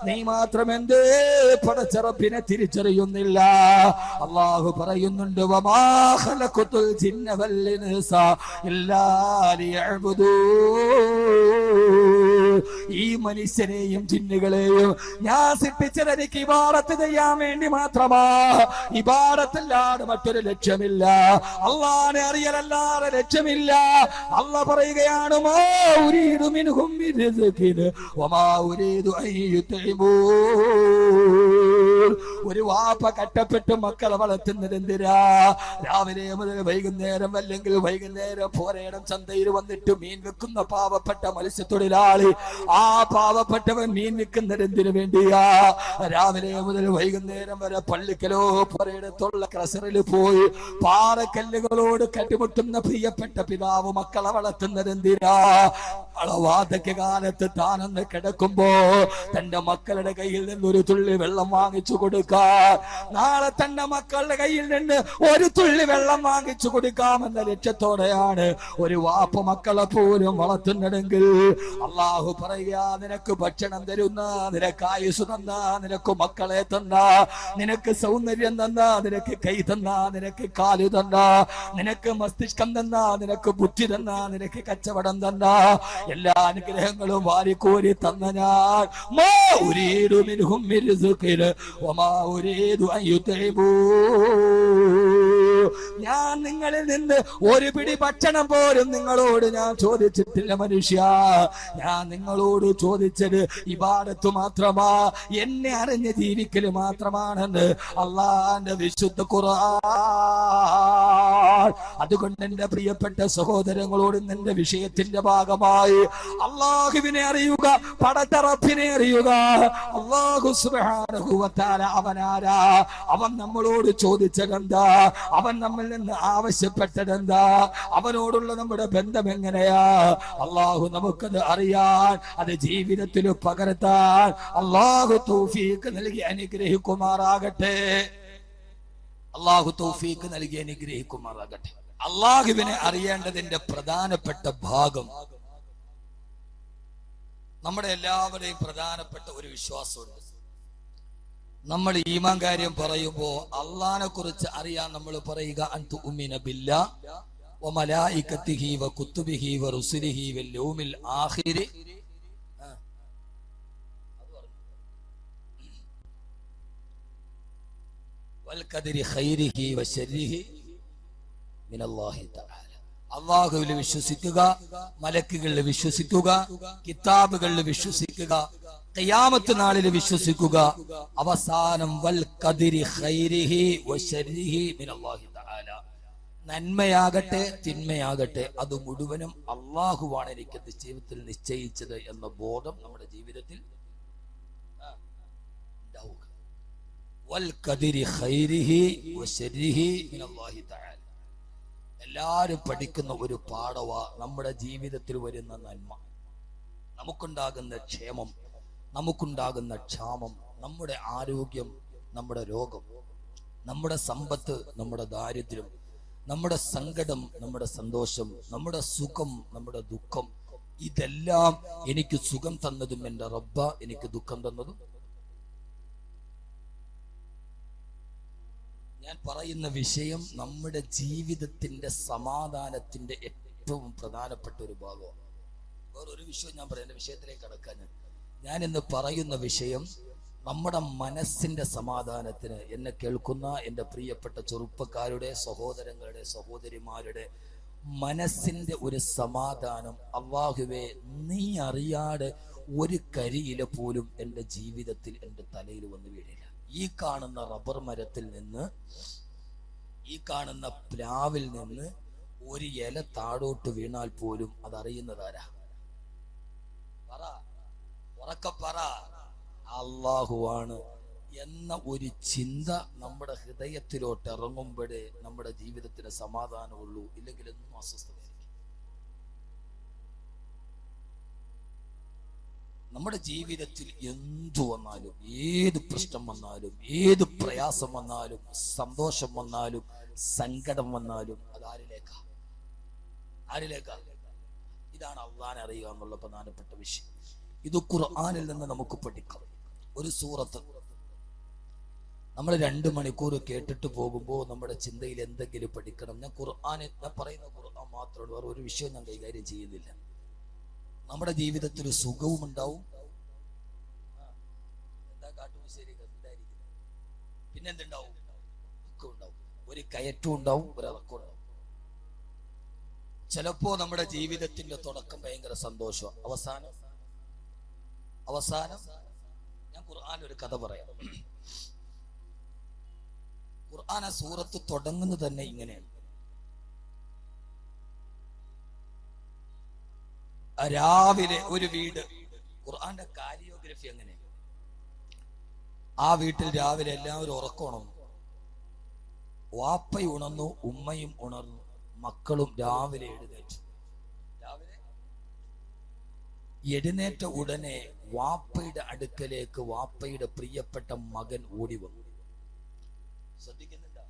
നീ മാത്രം എന്തേ പടച്ചറപ്പിനെ തിരിച്ചറിയുന്നില്ല. അള്ളാഹു പറയുന്നുണ്ട്, വമാ ഖലഖതുൽ ജിന്ന വൽ ഇൻസ ഇല്ലാ ലിയഅ്ബുദൂൻ. ഈ മനുഷ്യരെയും ജിന്നുകളെയും ഞാൻ സൃഷ്ടിച്ചത് എനിക്ക് ഇബാദത്ത് ചെയ്യാൻ വേണ്ടി മാത്രമാ. ഇബാദത്തല്ലാതെ മറ്റൊരു ലക്ഷ്യമില്ല. അള്ളാഹനെ അറിയലല്ലാതെ ലക്ഷ്യമില്ല. അള്ളാഹ് പറയുകയാണ്, മാ ഉരീദു മിൻഹും മിൻ റിസ്ഖിൻ വമാ ഉരീദു അൻ യുത്ഇമൂൻ. ഒരു വാപ്പ കട്ടപ്പെട്ട് മക്കളെ വളർത്തുന്നത് എന്തിനാ? രാവിലെ മുതൽ വൈകുന്നേരം, അല്ലെങ്കിൽ വൈകുന്നേരം പോരേടം ചന്തയിൽ വന്നിട്ട് മീൻ വെക്കുന്ന പാവപ്പെട്ട മത്സ്യത്തൊഴിലാളി, ആ പാവപ്പെട്ടവൻ മീൻ വിൽക്കുന്നത് എന്തിനു വേണ്ടിയാ? രാവിലെ മുതൽ വൈകുന്നേരം വരെ പള്ളിക്കലോ പുരയിടത്തുള്ള ക്രസറിൽ പോയി പാറക്കല്ലുകളോട് കെട്ടിമുട്ടുന്ന പ്രിയപ്പെട്ട പിതാവ് മക്കളെ വളർത്തുന്നത് എന്തിനാ? വാർദ്ധക്യകാലത്ത് താനൊന്ന് കിടക്കുമ്പോ തന്റെ മക്കളുടെ കയ്യിൽ നിന്ന് ഒരു തുള്ളി വെള്ളം വാങ്ങിച്ചു കൊടുക്കാൻ, നാളെ തന്റെ മക്കളുടെ കയ്യിൽ നിന്ന് ഒരു തുള്ളി വെള്ളം വാങ്ങിച്ചു കൊടുക്കാമെന്ന ലക്ഷ്യത്തോടെയാണ് ഒരു വാപ്പ മക്കളെ പോലും വളർത്തുന്നതെങ്കിൽ അള്ളാഹു പറയുക, നിനക്ക് ഭക്ഷണം തരുന്ന, നിനക്ക് ആയുസ് തന്ന, നിനക്ക് മക്കളെ തന്ന, നിനക്ക് സൗന്ദര്യം തന്ന, നിനക്ക് കൈ തന്ന, നിനക്ക് കാല് തന്ന, നിനക്ക് മസ്തിഷ്കം തന്ന, നിനക്ക് ബുദ്ധി തന്ന, നിനക്ക് കച്ചവടം തന്ന, എല്ലാ അനുഗ്രഹങ്ങളും വാരിക്കോരി തന്ന ഞാൻ, മാ ഉരീദു മിൻഹും മിൻ റിസ്ഖിൻ വമാ ഉരീദു അൻ യുത്ഇമൂൻ. ഞാൻ നിങ്ങളിൽ നിന്ന് ഒരു പിടി ഭക്ഷണം പോലും നിങ്ങളോട് ഞാൻ ചോദിച്ചിട്ടില്ല മനുഷ്യ. ഞാൻ നിങ്ങളോട് ചോദിച്ചത് ഇബാദത്ത് മാത്രമാ, എന്നെ അറിഞ്ഞ് ജീവിക്കൽ മാത്രമാണെന്ന് അള്ളാന്റെ വിശുദ്ധ ഖുർആൻ. അതുകൊണ്ട് എന്റെ പ്രിയപ്പെട്ട സഹോദരങ്ങളോട് നിന്റെ വിഷയത്തിന്റെ ഭാഗമായി അള്ളാഹുവിനെ അറിയുക, പടച്ച റബ്ബിനെ അറിയുക. അല്ലാഹു സുബ്ഹാനഹു വ തആല അവനാരാ? അവൻ നമ്മളോട് ചോദിച്ചതെന്താ? അവൻ നമ്മിൽ നിന്ന് ആവശ്യപ്പെട്ടതെന്താ? അവനോടുള്ള നമ്മുടെ ബന്ധം എങ്ങനെയാ? അള്ളാഹു നമുക്കത് അറിയാൻ, അത് ജീവിതത്തിൽ പകർത്താൻ അള്ളാഹു തൗഫീഖ് നൽകി അനുഗ്രഹിക്കുമാറാകട്ടെ. അള്ളാഹു തൗഫീഖ് നൽകി അനുഗ്രഹിക്കുമാറാകട്ടെ. അള്ളാഹുവിനെ അറിയേണ്ടതിന്റെ പ്രധാനപ്പെട്ട ഭാഗം, നമ്മുടെ എല്ലാവരുടെയും പ്രധാനപ്പെട്ട ഒരു വിശ്വാസമുണ്ട്. നമ്മൾ ഈമാൻ കാര്യം പറയുമ്പോ അള്ളാഹിനെ കുറിച്ച് അറിയാൻ നമ്മൾ പറയുക, അൻതു ഉമ്മിന ബില്ലാഹ് വ മലായികതിഹി വ കുതുബിഹി വ റുസുലിഹി വൽ യൗമിൽ ആഖിരി വൽ ഖദരി ഖൈരിഹി വ ശർരിഹി മിനല്ലാഹി തആല. അല്ലാഹുവിൽ വിശ്വസിക്കുക, മലക്കുകളിൽ വിശ്വസിക്കുക, കിതാബുകളിൽ വിശ്വസിക്കുക, ഖിയാമത്ത് നാളിൽ വിശ്വസിക്കുക, അവസാനം വൽ ഖദരി ഖൈരിഹി വ ശർരിഹി മിനല്ലാഹി തആല. നന്മയാകട്ടെ തിന്മയാകട്ടെ അത് മുഴുവനും അള്ളാഹുവാണ് എനിക്ക് ജീവിതത്തിൽ നിശ്ചയിച്ചത് എന്ന ബോധം നമ്മുടെ ജീവിതത്തിൽ ഉണ്ടാവുക. വൽ ഖദരി ഖൈരിഹി വ ശർരിഹി മിനല്ലാഹി തആല. എല്ലാവരും പഠിക്കുന്ന ഒരു പാഠവാ നമ്മുടെ ജീവിതത്തിൽ വരുന്ന നന്മ, നമുക്കുണ്ടാകുന്ന ക്ഷേമം, നമുക്കുണ്ടാകുന്ന ക്ഷാമം, നമ്മുടെ ആരോഗ്യം, നമ്മുടെ രോഗം, നമ്മുടെ സമ്പത്ത്, നമ്മുടെ ദാരിദ്ര്യം, നമ്മുടെ സങ്കടം, നമ്മുടെ സന്തോഷം, നമ്മുടെ സുഖം, നമ്മുടെ ദുഃഖം, ഇതെല്ലാം എനിക്ക് സുഖം തന്നതും എൻ്റെ റബ്ബ എനിക്ക് ദുഃഖം തന്നതും. ഞാൻ പറയുന്ന വിഷയം നമ്മുടെ ജീവിതത്തിന്റെ സമാധാനത്തിന്റെ ഏറ്റവും പ്രധാനപ്പെട്ട ഒരു ഭാഗമാണ്. വേറൊരു വിഷയം ഞാൻ പറയാം, എൻ്റെ വിഷയത്തിലേക്ക് കടക്കാൻ. ഞാൻ ഇന്ന് പറയുന്ന വിഷയം നമ്മുടെ മനസ്സിന്റെ സമാധാനത്തിന്, എന്നെ കേൾക്കുന്ന എൻ്റെ പ്രിയപ്പെട്ട ചെറുപ്പക്കാരുടെ, സഹോദരങ്ങളുടെ, സഹോദരിമാരുടെ മനസ്സിന്റെ ഒരു സമാധാനം. അല്ലാഹുവേ, നീ അറിയാതെ ഒരു കരിയില പോലും എൻ്റെ ജീവിതത്തിൽ എൻ്റെ തലയിൽ വന്ന് വീഴില്ല. ഈ കാണുന്ന റബ്ബർ മരത്തിൽ നിന്ന്, ഈ കാണുന്ന പ്ലാവിൽ നിന്ന് ഒരു ഇല താഴോട്ട് വീണാൽ പോലും അതറിയുന്നതാരാ? പറ, ഉറക്കെ പറ. അല്ലാഹുവാണ് എന്ന ഒരു ചിന്ത നമ്മുടെ ഹൃദയത്തിലോട്ട് ഇറങ്ങുമ്പോഴേ നമ്മുടെ ജീവിതത്തിന് സമാധാനമുള്ളൂ. ഇല്ലെങ്കിൽ എന്നും അസ്വസ്ഥതയായിരിക്കും. നമ്മുടെ ജീവിതത്തിൽ എന്തു വന്നാലും, ഏത് പ്രശ്നം വന്നാലും, ഏത് പ്രയാസം വന്നാലും, സന്തോഷം വന്നാലും, സങ്കടം വന്നാലും, അത് ആരിലേക്കാ? ഇതാണ് അള്ളാഹനെ അറിയുക എന്നുള്ള പ്രധാനപ്പെട്ട വിഷയം. ഇത് ഖുർആനിൽ നിന്ന് നമുക്ക് പഠിക്കാം. ഒരു സൂറത്ത് നമ്മൾ 2 മണിക്കൂർ കേട്ടിട്ട് പോകുമ്പോൾ നമ്മുടെ ചിന്തയിൽ എന്തെങ്കിലും പഠിക്കണം. ഞാൻ പറയുന്ന ഖുർആൻ മാത്രമാണ്, വേറെ ഒരു വിഷയം ഞാൻ കൈകാര്യം ചെയ്യുന്നില്ല. നമ്മുടെ ജീവിതത്തിൽ സുഖവും ഉണ്ടാവും, പിന്നെന്തുണ്ടാവും, ഒക്കെ ഉണ്ടാവും. ഒരു കയറ്റവും ഉണ്ടാവും, ഒരു ഇറക്കവും ഉണ്ടാവും. ചിലപ്പോ നമ്മുടെ ജീവിതത്തിന്റെ തുടക്കം ഭയങ്കര സന്തോഷം, അവസാനം ഞാൻ ഖുർആൻ ഒരു കഥ പറയാം. ഖുർആൻ സൂറത്ത് തുടങ്ങുന്നത് തന്നെ ഇങ്ങനെയാണ്. രാവിലെ ഒരു വീട്, ഖുർആന്റെ കാരിയോഗ്രഫി അങ്ങനെ. ആ വീട്ടിൽ രാവിലെ എല്ലാവരും ഉറക്കമുണർന്നു. വാപ്പയും ഉണർന്നു, ഉമ്മയും ഉണർന്നു, മക്കളും രാവിലെ എഴുന്നേറ്റ ഉടനെ വാപ്പയുടെ അടുക്കലേക്ക് വാപ്പയുടെ പ്രിയപ്പെട്ട മകൻ ഓടി വന്നു. ശ്രദ്ധിക്കുന്നുണ്ടോ?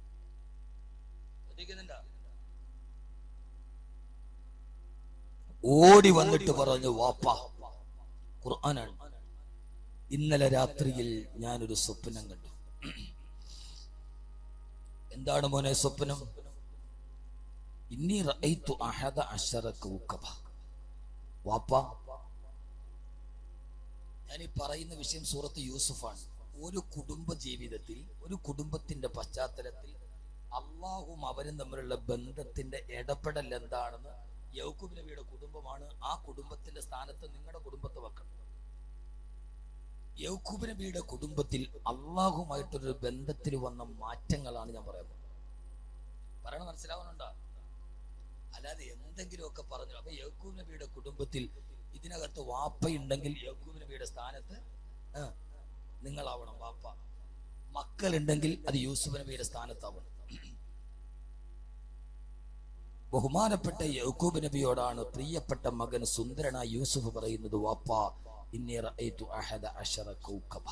ഓടി വന്നിട്ട് പറഞ്ഞു, വാപ്പ, ഖുർആനാണ്, ഇന്നലെ രാത്രിയിൽ ഞാനൊരു സ്വപ്നം കണ്ടു. എന്താണ് മോനെ സ്വപ്നം? ഇന്നി റഅയ്തു അഹദ അശറ കൗകബ. വാപ്പ, ഞാൻ ഈ പറയുന്ന വിഷയം സൂറത്ത് യൂസുഫാണ്. ഒരു കുടുംബ ജീവിതത്തിൽ, ഒരു കുടുംബത്തിന്റെ പശ്ചാത്തലത്തിൽ അള്ളാഹും അവരും തമ്മിലുള്ള ബന്ധത്തിന്റെ ഇടപെടൽ എന്താണെന്ന്, യൗക്കൂബ് നബിയുടെ കുടുംബമാണ്, ആ കുടുംബത്തിന്റെ സ്ഥാനത്ത് നിങ്ങളുടെ കുടുംബത്തെ വെക്കണം. യൗക്കൂബ് നബിയുടെ കുടുംബത്തിൽ അള്ളാഹുമായിട്ടൊരു ബന്ധത്തിൽ വന്ന മാറ്റങ്ങളാണ് ഞാൻ പറയുന്നത്. പറയണ മനസ്സിലാവുന്നുണ്ടോ? അല്ലാതെ എന്തെങ്കിലുമൊക്കെ പറഞ്ഞു. അപ്പൊ യൗക്കൂബ് നബിയുടെ കുടുംബത്തിൽ ഇതിനകത്ത് വാപ്പയുണ്ടെങ്കിൽ യൗക്കൂബ് നബിയുടെ സ്ഥാനത്ത് നിങ്ങളാവണം വാപ്പ. മക്കളുണ്ടെങ്കിൽ അത് യൂസുഫ് നബിയുടെ സ്ഥാനത്താവണം. ബഹുമാനപ്പെട്ട യൗക്കൂബ് നബിയോടാണ് പ്രിയപ്പെട്ട മകൻ സുന്ദരനായ യൂസുഫ് പറയുന്നത്, വാപ്പ, ഇന്നി റഅയ്തു അഹദ അശറ കൗകബ.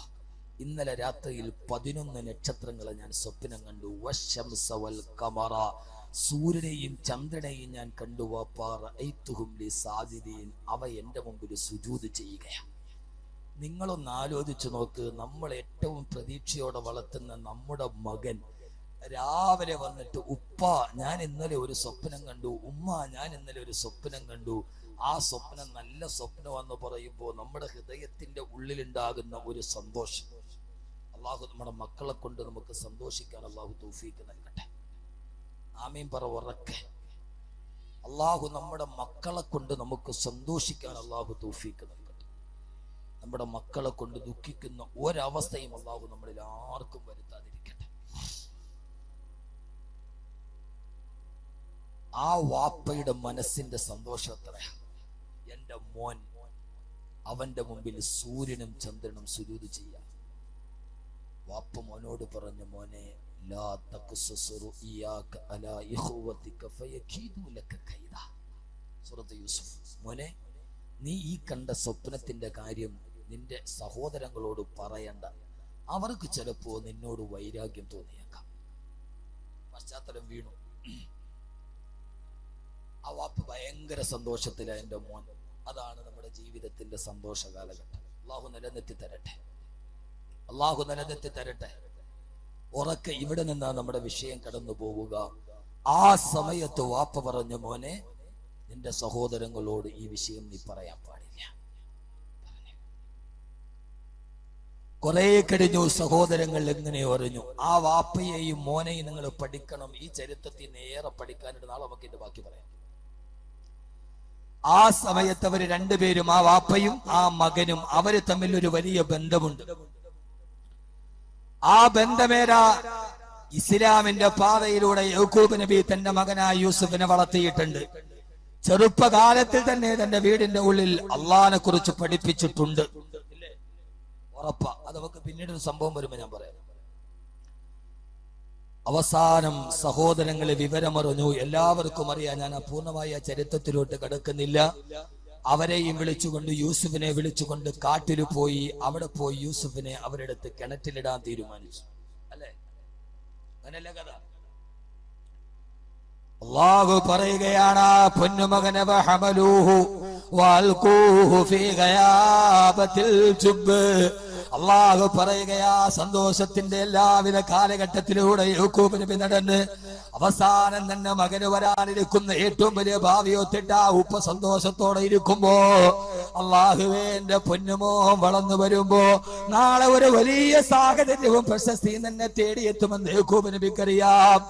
ഇന്നലെ രാത്രിയിൽ 11 നക്ഷത്രങ്ങളെ ഞാൻ സ്വപ്നം കണ്ടു. വശംസ വൽ ഖമറ, സൂര്യനെയും ചന്ദ്രനെയും ഞാൻ കണ്ടു. വാപ്പ, റഅയ്തുഹും ലി സാജിദീൻ, അവ എൻ്റെ മുമ്പിൽ സുജൂദ് ചെയ്യുകയാണ്. നിങ്ങളൊന്ന് ആലോചിച്ചു നോക്ക്, നമ്മൾ ഏറ്റവും പ്രതീക്ഷയോടെ വളർത്തുന്ന നമ്മുടെ മകൻ രാവിലെ വന്നിട്ട്, ഉപ്പ, ഞാൻ ഇന്നലെ ഒരു സ്വപ്നം കണ്ടു, ഉമ്മ, ഞാൻ ഇന്നലെ ഒരു സ്വപ്നം കണ്ടു, ആ സ്വപ്നം നല്ല സ്വപ്നമെന്ന് പറയുമ്പോൾ നമ്മുടെ ഹൃദയത്തിന്റെ ഉള്ളിലുണ്ടാകുന്ന ഒരു സന്തോഷം. അള്ളാഹു നമ്മുടെ മക്കളെ കൊണ്ട് നമുക്ക് സന്തോഷിക്കാൻ അള്ളാഹു തൗഫീഖ് നൽകട്ടെ. ആമീൻ പറ ഉറക്കെ. അള്ളാഹു നമ്മുടെ മക്കളെ കൊണ്ട് നമുക്ക് സന്തോഷിക്കാൻ അള്ളാഹു തൗഫീഖ് നൽകട്ടെ. നമ്മുടെ മക്കളെ കൊണ്ട് ദുഃഖിക്കുന്ന ഒരവസ്ഥയും അള്ളാഹു നമ്മളിൽ ആർക്കും വരുത്താതിരിക്കട്ടെ. ആ വാപ്പയുടെ മനസ്സിന്റെ സന്തോഷം എത്രയാ. എന്റെ മോൻ, അവന്റെ മുമ്പിൽ സൂര്യനും ചന്ദ്രനും സുജൂദ് ചെയ്യാം. വാപ്പ മോനോട് പറഞ്ഞു, മോനെ, ലാ തഖ്സുസ് റുഇയാക അലാ ഇഖ്വതിക ഫയകീദു ലക കൈദാ. സൂറത്ത് യൂസുഫ്. മോനെ, നീ ഈ കണ്ട സ്വപ്നത്തിന്റെ കാര്യം നിന്റെ സഹോദരങ്ങളോട് പറയണ്ട, അവർക്ക് ചിലപ്പോ നിന്നോട് വൈരാഗ്യം തോന്നിയേക്കാം. പശ്ചാത്തലം വീണു. ആ വാപ്പ് ഭയങ്കര സന്തോഷത്തില എൻ്റെ മോൻ. അതാണ് നമ്മുടെ ജീവിതത്തിന്റെ സന്തോഷ കാലഘട്ടം. അള്ളാഹു നിലനിർത്തി തരട്ടെ, അള്ളാഹു നിലനിർത്തി തരട്ടെ. ഉറക്കെ ഇവിടെ നിന്നാ നമ്മുടെ വിഷയം കടന്നു പോവുക. ആ സമയത്ത് വാപ്പ പറഞ്ഞു, മോനെ, നിന്റെ സഹോദരങ്ങളോട് ഈ വിഷയം നീ പറയാൻ പാടില്ല. കുറെ കഴിഞ്ഞു, സഹോദരങ്ങൾ എങ്ങനെ അറിഞ്ഞു. ആ വാപ്പയെയും മോനെയും നിങ്ങൾ പഠിക്കണം. ഈ ചരിത്രത്തിൽ നേരെ പഠിക്കാനായിട്ട് നാളെ നമുക്ക് ഇതിന്റെ ബാക്കി പറയാം. ആ സമയത്ത് അവര് രണ്ടുപേരും, ആ വാപ്പയും ആ മകനും, അവര് തമ്മിൽ ഒരു വലിയ ബന്ധമുണ്ട്. ആ ബന്ധമേരാ ഇസ്ലാമിന്റെ പാതയിലൂടെ യൗക്കൂബ് നബി തന്റെ മകനായ യൂസുഫിനെ വളർത്തിയിട്ടുണ്ട്. ചെറുപ്പകാലത്തിൽ തന്നെ തന്റെ വീടിന്റെ ഉള്ളിൽ അള്ളാഹിനെ കുറിച്ച് പഠിപ്പിച്ചിട്ടുണ്ട്. ഉറപ്പാ. അത് നമുക്ക് പിന്നീട് ഒരു സംഭവം വരുമ്പോ ഞാൻ പറയാം. അവസാനം സഹോദരങ്ങളെ വിവരമറിഞ്ഞു. എല്ലാവർക്കും അറിയാം. ഞാൻ പൂർണ്ണമായ ചരിത്രത്തിലോട്ട് കടക്കുന്നില്ല. അവരെയും വിളിച്ചുകൊണ്ട്, യൂസുഫിനെ വിളിച്ചുകൊണ്ട് കാട്ടിൽ പോയി. അവിടെ പോയി യൂസുഫിനെ അവരെടുത്ത് കിണറ്റിലിടാൻ തീരുമാനിച്ചു. അല്ലേ? അങ്ങനല്ലേ കഥ? അല്ലാഹു പറയുകയാണ്, പൊന്നുമകനെ വഹമലൂഹു വൽഖൂഹു ഫീ ഗയാബത്തിൽ ജുബ്ബ്, അള്ളാഹു പറയുകയാ, സന്തോഷത്തിന്റെ എല്ലാവിധ കാലഘട്ടത്തിലൂടെ യാക്കൂബ് നബി നടന്ന് അവസാനം തന്നെ മകന് വരാനിരിക്കുന്ന ഏറ്റവും വലിയ ഭാവിയൊത്തിട്ട് ആ ഉപ്പ സന്തോഷത്തോടെ ഇരിക്കുമ്പോ, അള്ളാഹുവേ എന്റെ പൊന്നുമോ വളർന്നു വരുമ്പോ നാളെ ഒരു വലിയ സാഹചര്യവും പ്രശസ്തിയും തന്നെ തേടിയെത്തുമെന്ന് യാക്കൂബ് നബിക്കറിയാം.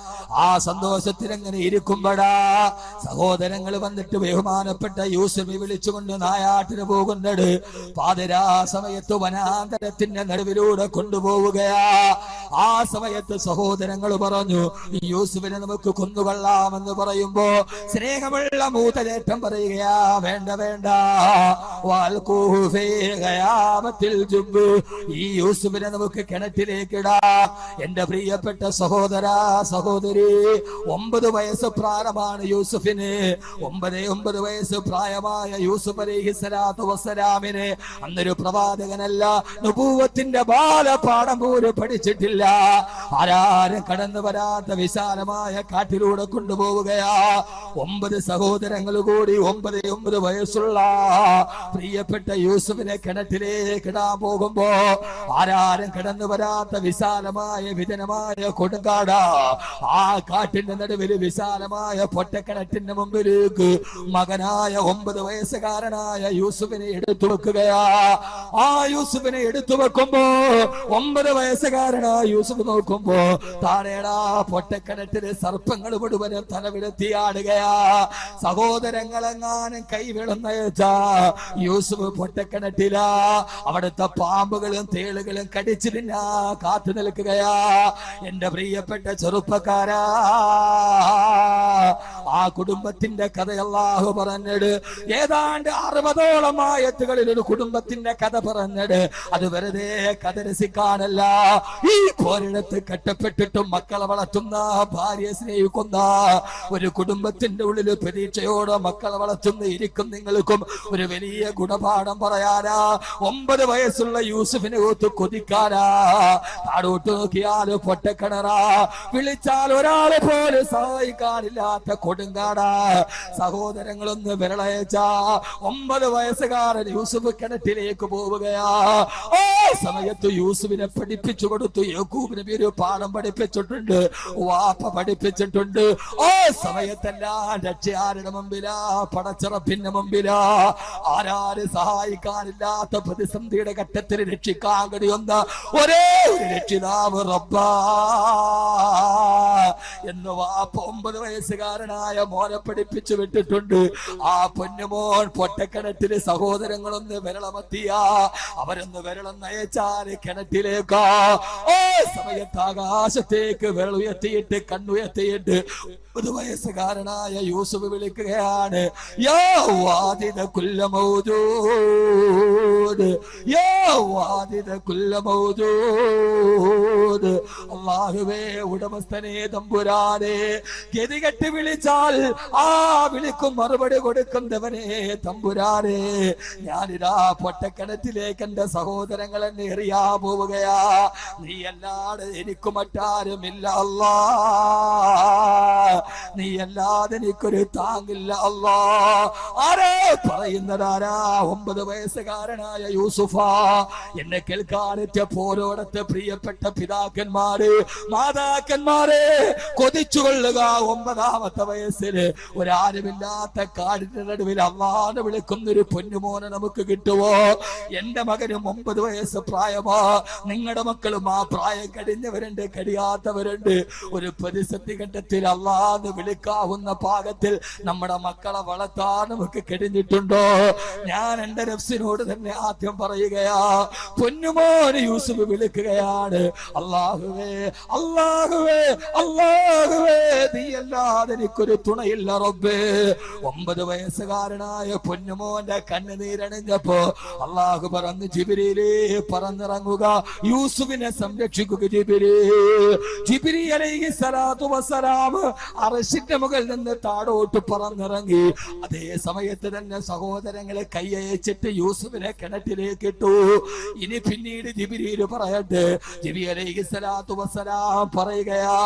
ആ സന്തോഷത്തിൽ എങ്ങനെ ഇരിക്കുമ്പോഴാ സഹോദരങ്ങൾ വന്നിട്ട് ബഹുമാനപ്പെട്ട യൂസുഫിനെ വിളിച്ചുകൊണ്ട് നായാട്ടിന് പോകുന്നത്. പാതിരാ സമയത്ത് വനാന്തരത്തിന്റെ നടുവിലൂടെ കൊണ്ടുപോവുകയാ. ആ സമയത്ത് സഹോദരങ്ങൾ പറഞ്ഞു, യൂസുഫിനെ നമുക്ക് കൊന്നുകൊള്ളാമെന്ന് പറയുമ്പോ സ്നേഹമുള്ള മൂത്തചേട്ടൻ പറയുകയാ, വേണ്ട വേണ്ട, ഈ യൂസുഫിനെ നമുക്ക് കിണറ്റിലേക്ക് ഇടാം. എന്റെ പ്രിയപ്പെട്ട സഹോദര സഹോദരി, 9 വയസ്സ് പ്രായമാണ് യൂസുഫിന്. 9 വയസ്സ് പ്രായമായ യൂസുഫ് അലൈഹിസ്സലാത്തു വസ്സലാമിന് അന്നൊരു പ്രവാചകനല്ല, നുബുവത്തിന്റെ ബാലപാഠം പോലും പഠിച്ചിട്ടില്ല. ആരാരും കടന്നു വരാത്ത വിശാലമായ കാട്ടിലൂടെ കൊണ്ടുപോവുകയാ. 9 സഹോദരങ്ങൾ കൂടി 9 വയസ്സുള്ള പ്രിയപ്പെട്ട യൂസുഫിനെ കിണറ്റിലേക്ക് ഇടാൻ പോകുമ്പോ ആരാരും കടന്നു വരാത്ത വിശാലമായ വിജനമായ കൊടുങ്കാടാ. ആ കാട്ടിന്റെ നടുവിൽ വിശാലമായ പൊട്ടക്കിണറ്റിന്റെ മുമ്പിലേക്ക് മകനായ 9 വയസ്സുകാരനായ യൂസുഫിനെ എടുത്തു വെക്കുകയാ. ആ യൂസുഫിനെ എടുത്തു വെക്കുമ്പോ 9 വയസ്സുകാരനായ യൂസുഫ് നോക്കുമ്പോ താഴേടാ പൊട്ടക്കിണറ്റില് സർപ്പങ്ങൾ മുഴുവനും തലവിലെത്തിയാടുകയാ. സഹോദരങ്ങളെങ്ങാനും കൈവിളുന്നയച്ചാ യൂസുഫ് പൊട്ടക്കിണറ്റിലാ. അവിടുത്തെ പാമ്പുകളും തേളുകളും കടിച്ചു തിന്നാ കാത്തു നിൽക്കുകയാ. എന്റെ പ്രിയപ്പെട്ട ചെറുപ്പക്കാരാ, ആ കുടുംബത്തിന്റെ കഥ അല്ലാഹു പറഞ്ഞത് ഏതാണ്ട് 60ഓളം ആയത്തുകളിൽ ഒരു കുടുംബത്തിന്റെ കഥ പറഞ്ഞത്. അത് വെറുതെ കഥ രസിക്കാനല്ല. ഈ പോരിടത്ത് കെട്ടപ്പെട്ടിട്ടും മക്കളെ വളർത്തുന്ന, ഭാര്യയെ സ്നേഹിക്കുന്ന ഒരു കുടുംബത്തിന്റെ ഉള്ളിൽ പ്രതീക്ഷയോടെ മക്കളെ വളർത്തുന്ന ഇരിക്കും നിങ്ങൾക്കും ഒരു വലിയ ഗുണപാഠം പറയാനാ. 9 വയസ്സുള്ള യൂസുഫിനെ ഓത്ത് കൊതിക്കാനാ. താഴോട്ട് നോക്കിയാൽ പൊട്ടക്കിണറാ, വിളിച്ചാൽ ഒരാളെ പോലെ സഹായിക്കാനില്ലാത്ത കൊടുങ്കാടാ. സഹോദരങ്ങളൊന്ന് വിരളയച്ചാ 9 വയസ്സുകാരൻ യൂസുഫ് കിണറ്റിലേക്ക് പോവുകയാ. ആ സമയത്ത് യൂസുഫിനെ പഠിപ്പിച്ചു കൊടുത്തു. യാക്കൂബ് നബി ഒരു പാഠം പഠിപ്പിച്ചിട്ടുണ്ട്, വാപ്പ പഠിപ്പിച്ചിട്ടുണ്ട്. ആ സമയത്തെല്ലാം രക്ഷയാരുടെ മുമ്പിലാ, പടച്ചിറപ്പിന്റെ മുമ്പിലാ. ആരാരും സഹായിക്കാനില്ലാത്ത പ്രതിസന്ധിയുടെ ഘട്ടത്തിൽ രക്ഷിക്കാൻ കഴിയുന്ന ഒരേ ഒരു രക്ഷിതാവ് റബ്ബാ എന്ന് വാപ്പ 9 വയസ്സുകാരനായ മോനെ പഠിപ്പിച്ചു വിട്ടിട്ടുണ്ട്. ആ പൊന്നുമോൻ പൊട്ടക്കിണറ്റില് സഹോദരങ്ങളൊന്ന് വിരളമത്തിയാ, അവരൊന്ന് വിരളം നയച്ചാല് കിണറ്റിലേക്കാ. ആ സമയത്ത് ആകാശത്തേക്ക് വിരളുയർത്തിയിട്ട് കണ്ണുയർത്തിയിട്ട് 9 വയസ്സുകാരനായ യൂസുഫ് വിളിക്കുകയാണ്, യാ വാദിദ കുല്ല മൗജൂദ്, യാ വാദിദ കുല്ല മൗജൂദ്. അല്ലാഹുവേ, ഉടമസ്ഥനെ തമ്പുരാനെ, ഗതികെട്ട് വിളിച്ചാൽ ആ വിളിക്കും മറുപടി കൊടുക്കുന്നവനെ തമ്പുരാനെ, ഞാനിതാ പൊട്ടക്കിണറ്റിലേക്ക് എന്റെ സഹോദരങ്ങൾ എന്നെ എറിയാ പോവുകയാ. നീ അല്ലാതെ എനിക്ക് മറ്റാരുമില്ല അല്ലാ, നീ അല്ലാതെ എനിക്കൊരു താങ്ങില്ല അല്ലാ. ആരേ പറയുന്നതാരാ? 9 വയസ്സുകാരനായ യൂസുഫാ. എന്നെ കേൾക്കാനെത്തിയ പോരോടത്തെ പ്രിയപ്പെട്ട പിതാക്കന്മാര്, മാതാക്കന്മാരെ, കൊതിച്ചുകൊള്ളുക. 9ാമത്തെ വയസ്സില് ഒരാരുമില്ലാത്ത കാടിന്റെ നടുവിൽ അള്ളാനെ വിളിക്കുന്നൊരു പൊന്നുമോനെ നമുക്ക് കിട്ടുവോ? എന്റെ മകനും 9 വയസ്സ് പ്രായമാ. നിങ്ങളുടെ മക്കളും ആ പ്രായം കഴിഞ്ഞവരുണ്ട്, കഴിയാത്തവരുണ്ട്. ഒരു പ്രതിസന്ധി ഘട്ടത്തിൽ അള്ളാന്ന് വിളിക്കാവുന്ന പാകത്തിൽ നമ്മുടെ മക്കളെ വളർത്താൻ നമുക്ക് കഴിഞ്ഞിട്ടുണ്ടോ? ഞാൻ എന്റെ നഫ്സിനോട് തന്നെ ആദ്യം പറയുകയാ, പൊന്നുമോന് യൂസുഫ് വിളിക്കുകയാണ്, അല്ലാഹുവേ അല്ലാഹുവേ അല്ലാഹുവേ, നീ അല്ലാതെ എനിക്കൊരു തുണയില്ല റബ്ബേ. 9 വയസ്സുകാരനായ പൊന്നുമോന്റെ കണ്ണുനീരണിഞ്ഞപ്പോ അല്ലാഹു പറഞ്ഞു, ജിബ്രീലേ പറന്നിറങ്ങുക, യൂസുഫിനെ സംരക്ഷിക്കുക. ജിബ്രീൽ അലൈഹിസ്സലാത്തു വസ്സലാം അർശിന്റെ മുകളിൽ നിന്ന് താഴോട്ട് പറന്നിറങ്ങി. അതേ സമയത്ത് തന്നെ സഹോദരങ്ങളെ കൈയച്ചിട്ട് യൂസുഫിനെ കിണറ്റിലേക്ക് ഇട്ടു. ഇനി പിന്നീട് ജിബ്രീൽ പറയട്ടെ, ജിബ്രീൽ അലൈഹിസ്സലാത്തു വസ്സലാം പറയുകയാ,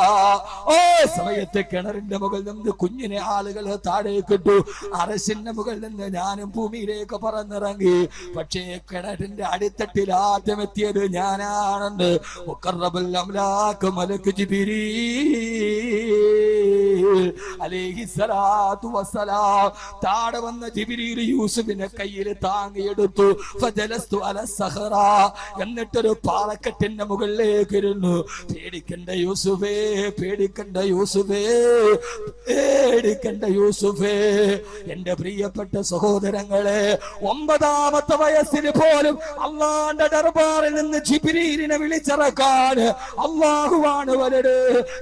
ഓ സമയത്ത് കിണറിന്റെ മുകളിൽ നിന്ന് കുഞ്ഞിനെ ആളുകൾ താഴേക്ക് ഇട്ടു. അർശിന്റെ മുകളിൽ നിന്ന് ഞാനും ഭൂമിയിലേക്ക് പറന്നിറങ്ങി. പക്ഷേ കിണറിന്റെ അടിത്തട്ടിൽ ആദ്യം എത്തിയത് ഞാനാണെന്ന് മുഖറബുൽ അംലാക്ക് മലക്ക് ജിബ്രീൽ അലൈഹിസ്സലാത്തു വസ്സലാം താഴെ വന്ന ജിബ്രീൽ യൂസുഫിനെ കയ്യിൽ താങ്ങിയെടുത്തു. ഫജലസ്തു അല സഹറ, എന്നിട്ടൊരു പാറക്കെട്ടിന്റെ മുകളിലേക്ക് ഇരുന്നു. പേടിക്കണ്ട യൂസുഫേ, പേടിക്കണ്ട യൂസുഫേ, പേടിക്കണ്ട യൂസുഫേ. എന്റെ പ്രിയപ്പെട്ട സഹോദരങ്ങളെ, 9ാമത്തെ വയസ്സിൽ പോലും അള്ളാന്റെ ദർബാറിൽ നിന്ന് ജിബ്രീലിനെ വിളിച്ചിറക്കാൻ അള്ളാഹുവാണ് വലുത്.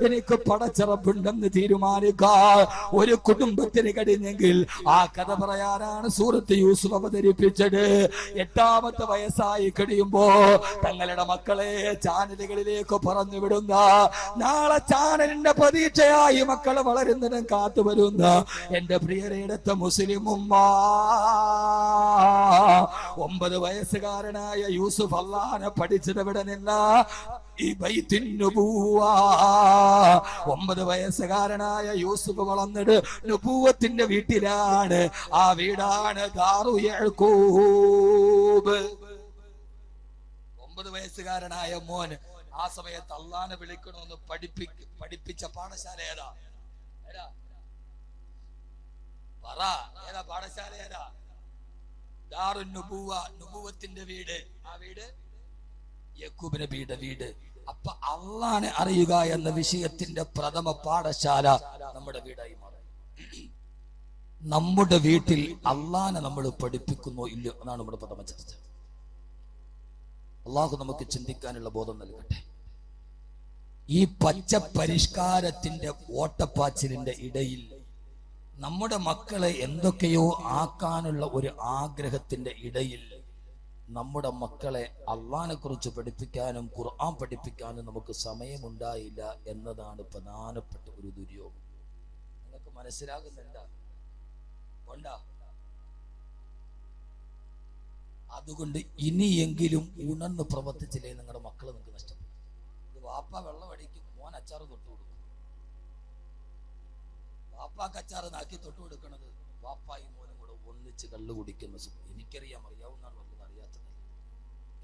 എനിക്ക് പടച്ചിറപ്പുണ്ടെന്ന് തീരുമാനിക്കാൻ ഒരു കുടുംബത്തിന് കഴിഞ്ഞെങ്കിൽ ആ കഥ പറയാനാണ് സൂറത്ത് യൂസുഫ് അവതരിപ്പിച്ചത്. 8ാമത്തെ വയസ്സായി കഴിയുമ്പോ തങ്ങളുടെ മക്കളെ ചാനലുകളിലേക്ക് പറഞ്ഞു വിടുന്ന, നാളെ ചാനലിന്റെ പ്രതീക്ഷയായി മക്കളെ വളരുന്നതിനും കാത്തുവരുന്ന എന്റെ പ്രിയരെടുത്ത മുസ്ലിം ഉമ്മ, 9 വയസ്സുകാരനായ യൂസുഫ് അല്ലാഹനെ പഠിച്ചത് വിടനില്ല. ഈ ബൈത്തിൻ നുബുവ, 9 വയസ്സുകാരനായ യൂസുഫ് വളർന്നിട്ട് നുബുവത്തിന്റെ വീട്ടിലാണ്. ആ വീടാണ് ദാറു യഅ്ഖൂബ്. 9 വയസ്സുകാരനായ മോൻ ആ സമയത്ത് അള്ളാനെ വിളിക്കണമെന്ന് പഠിപ്പിച്ച പാഠശാല ഏതാ? പറ, ഏതാ പാഠശാല? ഏതാ? ദാറുൻ നുബുവ, നുബുവത്തിന്റെ വീട്. ആ വീട് യക്കൂബ് നബിയുടെ വീട്. അപ്പൊ അള്ളാനെ അറിയുക എന്ന വിഷയത്തിന്റെ പ്രഥമ പാഠശാല നമ്മുടെ വീടായി മാറും. നമ്മുടെ വീട്ടിൽ അള്ളാനെ നമ്മൾ പഠിപ്പിക്കുന്നോ ഇല്ലയോ എന്നാണ് നമ്മുടെ പ്രഥമ ചർച്ച. അള്ളാഹു നമുക്ക് ചിന്തിക്കാനുള്ള ബോധം നൽകട്ടെ. ഈ പച്ച പരിഷ്കാരത്തിന്റെ ഓട്ടപ്പാച്ചിലിന്റെ ഇടയിൽ നമ്മുടെ മക്കളെ എന്തൊക്കെയോ ആക്കാനുള്ള ഒരു ആഗ്രഹത്തിന്റെ ഇടയിൽ നമ്മുടെ മക്കളെ അള്ളാനെ കുറിച്ച് പഠിപ്പിക്കാനും ഖുർആൻ പഠിപ്പിക്കാനും നമുക്ക് സമയമുണ്ടായില്ല എന്നതാണ് പ്രധാനപ്പെട്ട ഒരു ദുര്യോഗം. നിങ്ങൾക്ക് മനസ്സിലാകുന്നുണ്ടോ? ഉണ്ടാ? അതുകൊണ്ട് ഇനിയെങ്കിലും ഉണർന്ന് പ്രവർത്തിച്ചില്ലേ നിങ്ങളുടെ മക്കൾ നിങ്ങൾക്ക് നഷ്ടപ്പെടും. ഇത് വാപ്പ വെള്ളം അടിക്കും, മോൻ അച്ചാറ് തൊട്ട് കൊടുക്കും. വാപ്പാക്ക് അച്ചാറ് നാക്കി തൊട്ട് കൊടുക്കണത് വാപ്പായും മോനും കൂടെ ഒന്നിച്ച് കള്ളു കുടിക്കുന്ന സുഖം. എനിക്കറിയാം, അറിയാവുന്നതാണ്, വന്നത് അറിയാത്തത്.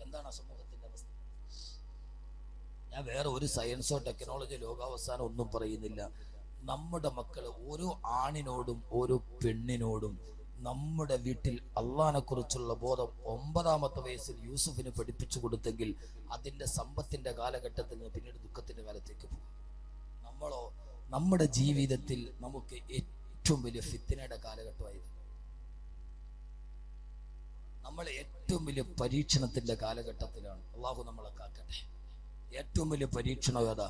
എന്താണ് ആ സമൂഹത്തിന്റെ അവസ്ഥ? ഞാൻ വേറെ ഒരു സയൻസോ ടെക്നോളജിയോ ലോകാവസാനം ഒന്നും പറയുന്നില്ല. നമ്മുടെ മക്കള് ഓരോ ആണിനോടും ഓരോ പെണ്ണിനോടും നമ്മുടെ വീട്ടിൽ അള്ളാനെ കുറിച്ചുള്ള ബോധം 9ാമത്തെ വയസ്സിൽ യൂസുഫിന് പഠിപ്പിച്ചു കൊടുത്തെങ്കിൽ അതിന്റെ സമ്പത്തിന്റെ കാലഘട്ടത്തിൽ നിന്ന് പിന്നീട് ദുഃഖത്തിന്റെ കാലത്തേക്ക് പോകും. നമ്മളോ നമ്മുടെ ജീവിതത്തിൽ നമുക്ക് ഏറ്റവും വലിയ ഫിത്നയുടെ കാലഘട്ടമായിരുന്നു. നമ്മൾ ഏറ്റവും വലിയ പരീക്ഷണത്തിന്റെ കാലഘട്ടത്തിലാണ്. അള്ളാഹു നമ്മളെ കാക്കട്ടെ. ഏറ്റവും വലിയ പരീക്ഷണം ഏതാ?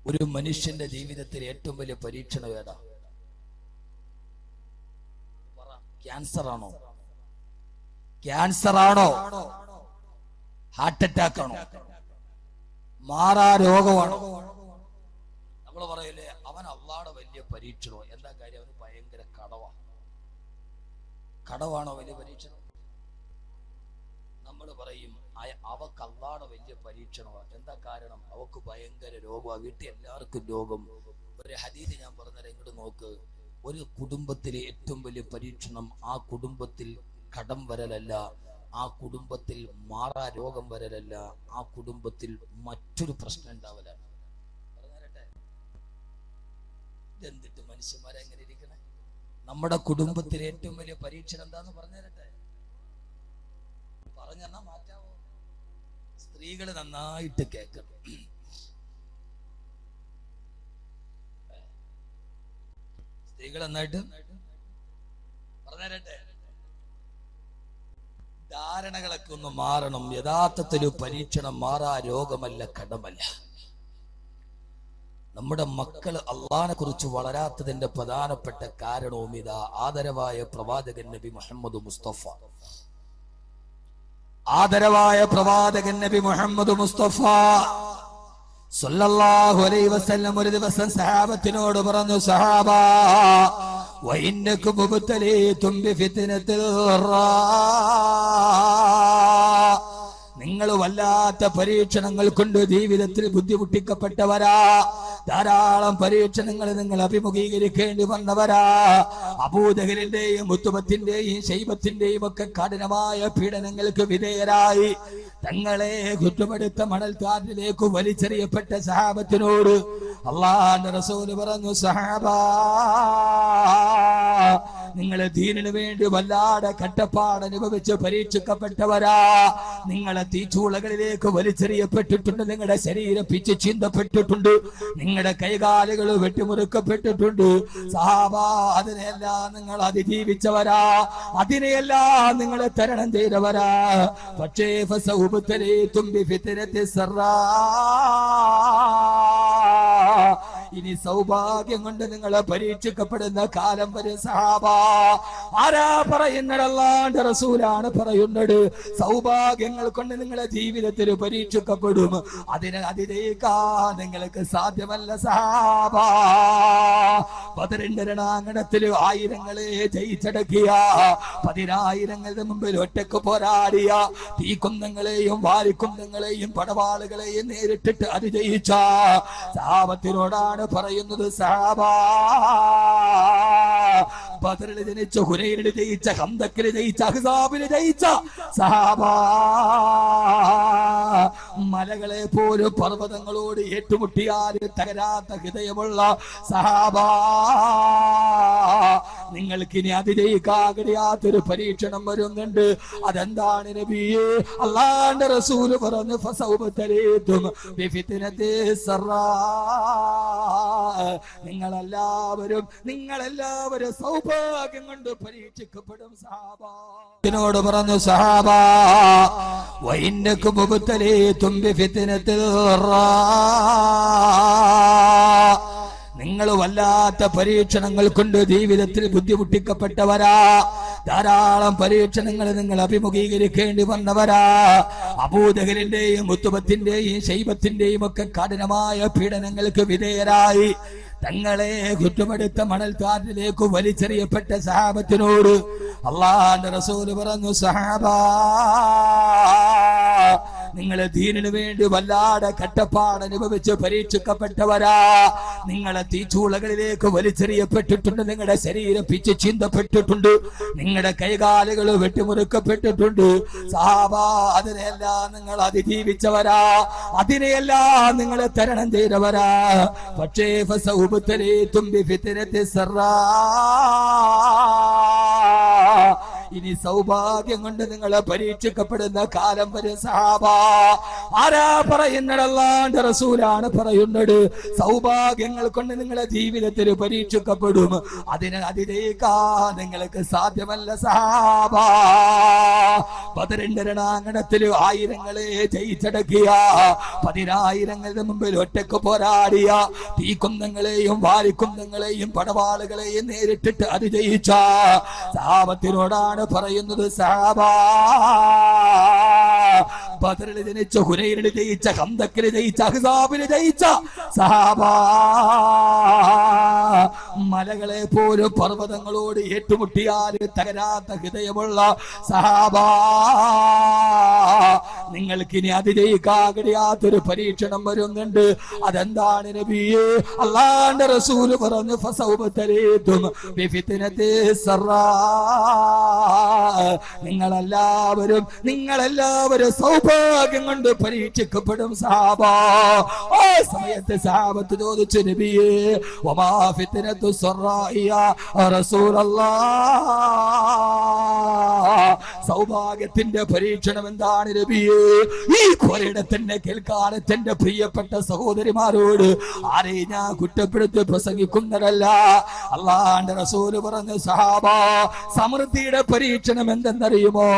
ഒരു മനുഷ്യന്റെ ജീവിതത്തിൽ ഏറ്റവും വലിയ പരീക്ഷണം ഏതാ? ക്യാൻസർ ആണോ? ക്യാൻസർ ആണോ? ഹാർട്ട് അറ്റാക്ക് ആണോ? മാറാ രോഗമാണോ? നമ്മൾ പറയല്ലേ, അവൻ അള്ളാഹുടെ വലിയ പരീക്ഷണോ? എന്താ കാര്യം? അവന് ഭയങ്കര കടവാണോ വലിയ പരീക്ഷണം? നമ്മൾ പറയും അവക്ക് അള്ളാഹുടെ വലിയ പരീക്ഷണമാണ്. എന്താ കാരണം? അവക്ക് ഭയങ്കര രോഗമാണ്, വീട്ടിൽ എല്ലാവർക്കും രോഗം. ഒരു ഹദീസ് ഞാൻ പറഞ്ഞുതരാം, ഇങ്ങോട്ട് നോക്ക്. ഒരു കുടുംബത്തിലെ ഏറ്റവും വലിയ പരീക്ഷണം ആ കുടുംബത്തിൽ കടം വരലല്ല, ആ കുടുംബത്തിൽ മാറാ രോഗം വരലല്ല, ആ കുടുംബത്തിൽ മറ്റൊരു പ്രശ്നം ഉണ്ടാവലാണ്. പറഞ്ഞുതരട്ടെ, ഇതെന്തിട്ട് മനുഷ്യന്മാരെ എങ്ങനെ ഇരിക്കണേ? നമ്മുടെ കുടുംബത്തിലെ ഏറ്റവും വലിയ പരീക്ഷണം എന്താന്ന് പറഞ്ഞുതരട്ടെ? പറഞ്ഞെന്നാ മാറ്റാവോ? സ്ത്രീകള് നന്നായിട്ട് കേൾക്കണം. സ്ത്രീകൾ നന്നായിട്ട് പറഞ്ഞുതരട്ടെ. ധാരണകളൊക്കെ ഒന്ന് മാറണം. യഥാർത്ഥത്തിൽ പരീക്ഷണം മാറാ രോഗമല്ല, കടമല്ല. നമ്മുടെ മക്കള് അള്ളാഹിനെ കുറിച്ച് വളരാത്തതിന്റെ പ്രധാനപ്പെട്ട കാരണവും ഇതാ. ആദരവായ പ്രവാചകൻ നബി മുഹമ്മദ് മുസ്തഫ, ആദരവായ പ്രവാചകൻ നബി മുഹമ്മദ് മുസ്തഫ സല്ലല്ലാഹു അലൈഹി വസല്ലം ഒരു ദിവസം സഹാബത്തിനോട് പറഞ്ഞു, സഹാബാ വഇന്നകും മുബ്തലീതും ബിഫിത്നത്തിൽ നിങ്ങൾ വല്ലാത്ത പരീക്ഷണങ്ങൾ കൊണ്ട് ജീവിതത്തിൽ ബുദ്ധിമുട്ടിക്കപ്പെട്ടവരാ. ധാരാളം പരീക്ഷണങ്ങൾ നിങ്ങൾ അഭിമുഖീകരിക്കേണ്ടി വന്നവരാ. അബൂജഹലിന്റെയും ഉത്ബത്തിന്റെയും ശൈബത്തിന്റെയും ഒക്കെ കഠിനമായ പീഡനങ്ങൾക്ക് വിധേയരായി തങ്ങളെ കുറ്റപ്പെടുത്ത മണൽക്കാട്ടിലേക്ക് വലിച്ചെറിയപ്പെട്ട സഹാബത്തിനോട് അല്ലാഹുവിന്റെ റസൂൽ പറഞ്ഞു, സഹാബാ നിങ്ങളെ ദീനിനു വേണ്ടി വല്ലാതെ കട്ടപ്പാട് അനുഭവിച്ച് പരീക്ഷിക്കപ്പെട്ടവരാ. നിങ്ങളെ തീച്ചൂളകളിലേക്ക് വലിച്ചെറിയപ്പെട്ടിട്ടുണ്ട്, നിങ്ങളുടെ ശരീരം പിച്ച് ചിന്തപ്പെട്ടിട്ടുണ്ട്, നിങ്ങളുടെ കൈകാലുകൾ വെട്ടിമുറുക്കപ്പെട്ടിട്ടുണ്ട്. സഹാബാ അതിനെല്ലാം നിങ്ങൾ അതിജീവിച്ചവരാ, അതിനെയെല്ലാം നിങ്ങളെ തരണം ചെയ്തവരാ. പക്ഷേ ഇനി സൗഭാഗ്യം കൊണ്ട് നിങ്ങളെ പരീക്ഷിക്കപ്പെടുന്ന കാലം വരെ സഹാബാ. ആരാ പറയുന്നത്? അല്ലാഹുവിന്റെ റസൂലാണ് പറയുന്നത്. സൗഭാഗ്യങ്ങൾ കൊണ്ട് നിങ്ങളെ ജീവിതത്തിൽ പരീക്ഷിക്കപ്പെടും, അതിനെ അതിജയിക്കാൻ നിങ്ങൾക്ക് സാധ്യമല്ല സഹാബാ. ബദറിന്റെ രണാങ്കണത്തിൽ ആയിരങ്ങളെ ജയിച്ചടക്കിയ, 10,000ങ്ങളുടെ മുമ്പിൽ ഒറ്റക്ക് പോരാടിയ, തീക്കുന്തങ്ങളെയും വാരിക്കുന്തങ്ങളെയും പടവാളുകളെയും നേരിട്ടിട്ട് അതിജയിച്ച സഹാബത്തിനോടാണ് പറയുന്നത്, സഹാബാ ബദറിൽ ജനിച്ച, ഹുനൈനിൽ ജയിച്ച, ഖന്തക്കിൽ ജയിച്ച, അഹ്സാബിൽ ജയിച്ച സഹാബാ, മലകളെ പോലും പർവ്വതങ്ങളോട് ഏറ്റുമുട്ടിയാൽ തകരാത്ത ഹൃദയമുള്ള സഹാബാ, നിങ്ങൾക്കിനി അതിജയിക്കാൻ കഴിയാത്തൊരു പരീക്ഷണം വരുന്നുണ്ട്. അതെന്താണ് നബിയേ? അല്ലാഹുവിന്റെ റസൂൽ പറഞ്ഞു, ഫസൗബതലീതും ബിഫിത്നതി സറാ. നിങ്ങളെല്ലാവരും സൗഭാഗ്യം കൊണ്ട് പരീക്ഷിക്കപ്പെടും സഹാബാ. ോട് പറഞ്ഞു, സഹാബാ വഇന്നകും മുബ്തലീതും ബിഫിത്നതിൽ നിങ്ങൾ വല്ലാത്ത പരീക്ഷണങ്ങൾ കൊണ്ട് ജീവിതത്തിൽ ബുദ്ധിമുട്ടിക്കപ്പെട്ടവരാ. ധാരാളം പരീക്ഷണങ്ങൾ നിങ്ങൾ അഭിമുഖീകരിക്കേണ്ടി വന്നവരാ. അബൂജഹലിന്റെയും ഉത്ബത്തിന്റെയും ശൈബത്തിന്റെയും ഒക്കെ കഠിനമായ പീഡനങ്ങൾക്ക് വിധേയരായി തങ്ങളെ കുറ്റപ്പെടുത്ത മണൽക്കാട്ടിലേക്ക് വലിച്ചെറിയപ്പെട്ട സഹാബത്തിനോട് അല്ലാഹുവിന്റെ റസൂൽ പറഞ്ഞു, സഹാബാ നിങ്ങളെ ദീനിനു വേണ്ടി വല്ലാതെ കട്ടപ്പാട് അനുഭവിച്ച് പരീക്ഷിക്കപ്പെട്ടവരാ. നിങ്ങളെ തീച്ചൂളകളിലേക്ക് വലിച്ചെറിയപ്പെട്ടിട്ടുണ്ട്, നിങ്ങളുടെ ശരീരം പിച്ച് ചിന്തപ്പെട്ടിട്ടുണ്ട്, നിങ്ങളുടെ കൈകാലുകൾ വെട്ടിമുറുക്കപ്പെട്ടിട്ടുണ്ട്. സഹാബാ അതിനെല്ലാം നിങ്ങൾ അതിജീവിച്ചവരാ, അതിനെയെല്ലാം നിങ്ങളെ തരണം ചെയ്തവരാ. പക്ഷേ ഫസൗബതലീതും ബിഫിത്നതി സറാ. ഇനി സൗഭാഗ്യം കൊണ്ട് നിങ്ങളെ പരീക്ഷിക്കപ്പെടുന്ന കാലം വരെ സഹാബാ. ആരാ പറയുന്നത്? അല്ലാഹുവിന്റെ റസൂലാണ് പറയുന്നത്. സൗഭാഗ്യങ്ങൾ കൊണ്ട് നിങ്ങളെ ജീവിതത്തിൽ പരീക്ഷിക്കപ്പെടും, അതിനെ അതിജയിക്കാൻ നിങ്ങൾക്ക് സാധ്യമല്ല സഹാബാ. ബദറിന്റെ രണാങ്കണത്തിൽ ആയിരങ്ങളെ ജയിച്ചടക്കിയ, 10,000ങ്ങളുടെ മുമ്പിൽ ഒറ്റക്ക് പോരാടിയ, തീക്കുന്തങ്ങളെയും വാരിക്കുന്തങ്ങളെയും പടവാളുകളെയും നേരിട്ടിട്ട് അതിജയിച്ച സഹാബത്തിനോടാണ് പറയുന്നത്, സഹാബാ ബദറിൽ ജനിച്ച, ഹുനൈനിൽ ജയിച്ച, ഖന്തക്കിൽ ജയിച്ച, അഹ്സാബിൽ ജയിച്ച സഹാബാ, മലകളെ പോലും പർവ്വതങ്ങളോട് ഏറ്റുമുട്ടിയാൽ തകരാത്ത ഹൃദയമുള്ള സഹാബാ, നിങ്ങൾക്കിനി അതിജയിക്കാൻ കഴിയാത്തൊരു പരീക്ഷണം വരുന്നുണ്ട്. അതെന്താണ് നബിയേ? അല്ലാഹുവിന്റെ റസൂൽ പറഞ്ഞു, ഫസൗബതലീതും ബിഫിത്നതി സറാ. നിങ്ങളെല്ലാവരും സൗഭാഗ്യം കൊണ്ട് പരീക്ഷിക്കപ്പെടും സഹാബാ. ആ സമയത്ത് സഹാബത്ത് ചോദിച്ചു, നബിയേ വമാ ഫിത്നതു സറാഇയ റസൂലല്ലാഹ്, സൗഭാഗ്യത്തിന്റെ പരീക്ഷണം എന്താണ് നബിയേ? ഈ കൊരിടത്തിന്റെ കേൾക്കാനത്തിന്റെ പ്രിയപ്പെട്ട സഹോദരിമാരോട് ആരെയും ഞാൻ കുറ്റപ്പെടുത്തി പ്രസംഗിക്കുന്നതല്ല. അല്ലാഹുവിന്റെ റസൂൽ പറഞ്ഞു, സഹാബാ സമൃദ്ധിയുടെ പരീക്ഷണം എന്തെന്നറിയുമോ?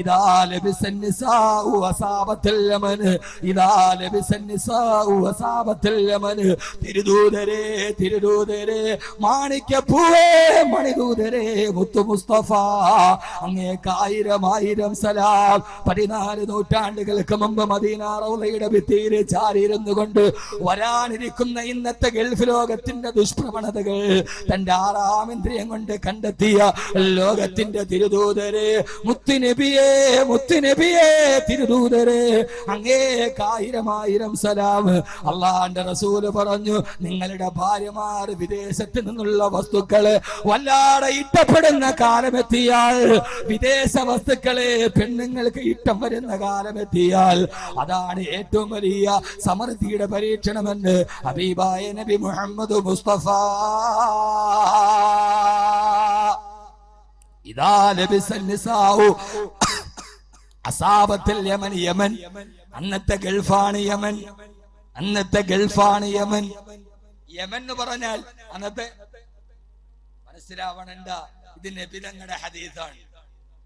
ഇദാ ലബിസൻ നിസാഉ വസാബത്തുൽ യമൻ, ഇദാ ലബിസൻ നിസാഉ വസാബത്തുൽ യമൻ. തിരുദൂതരെ മാണിക്യപ്പൂവേ, മണിദൂതരെ, മുത്തു മുസ്തഫ, അങ്ങേക്കായി ആയിരം സലാം. 14 നൂറ്റാണ്ടുകൾക്ക് മുമ്പ് മദീന റൗളയുടെ ഭിത്തിയിൽ ചാരിയിരുന്നു കൊണ്ട് വരാനിരിക്കുന്ന ഇന്നത്തെ ഗൾഫ് ലോകത്തിന്റെ ദുഷ്പ്രവണതകൾ തന്റെ 6-ാം ഇന്ദ്രിയം കൊണ്ട് കണ്ടെത്തിയ ലോകത്തിന്റെ തിരുദൂതരെ, മുത്തുനബിയെ തിരുദൂതരെ, അങ്ങേക്ക് 1000 സലാം. അള്ളാന്റെ റസൂല് പറഞ്ഞു, നിങ്ങളുടെ ഭാര്യമാർ വിദേശത്ത് നിന്നുള്ള വസ്തുക്കള് വല്ലാതെ ഇഷ്ടപ്പെടുന്ന കാലമെത്തിയാൽ, വിദേശ വസ്തുക്കളെ പെണ്ണുങ്ങൾക്ക് ഇഷ്ടം വരുന്ന കാലമെത്തിയാൽ അതാണ് ഏറ്റവും വലിയ സമൃദ്ധിയുടെ പരീക്ഷണമെന്ന് ഹബീബായ നബി മുഹമ്മദ് മുസ്തഫ. ഇദാ ലബിസൻ നിസാഉ അസാബത്തിൽ യമൻ. യമൻ അന്നത്തെ ഗൾഫാണ്. യമൻ യമൻ എന്ന് പറഞ്ഞാൽ അന്നത്തെ മനസ്സിലാവണണ്ട, ഇത് നബി തങ്ങളുടെ ഹദീസാണ്.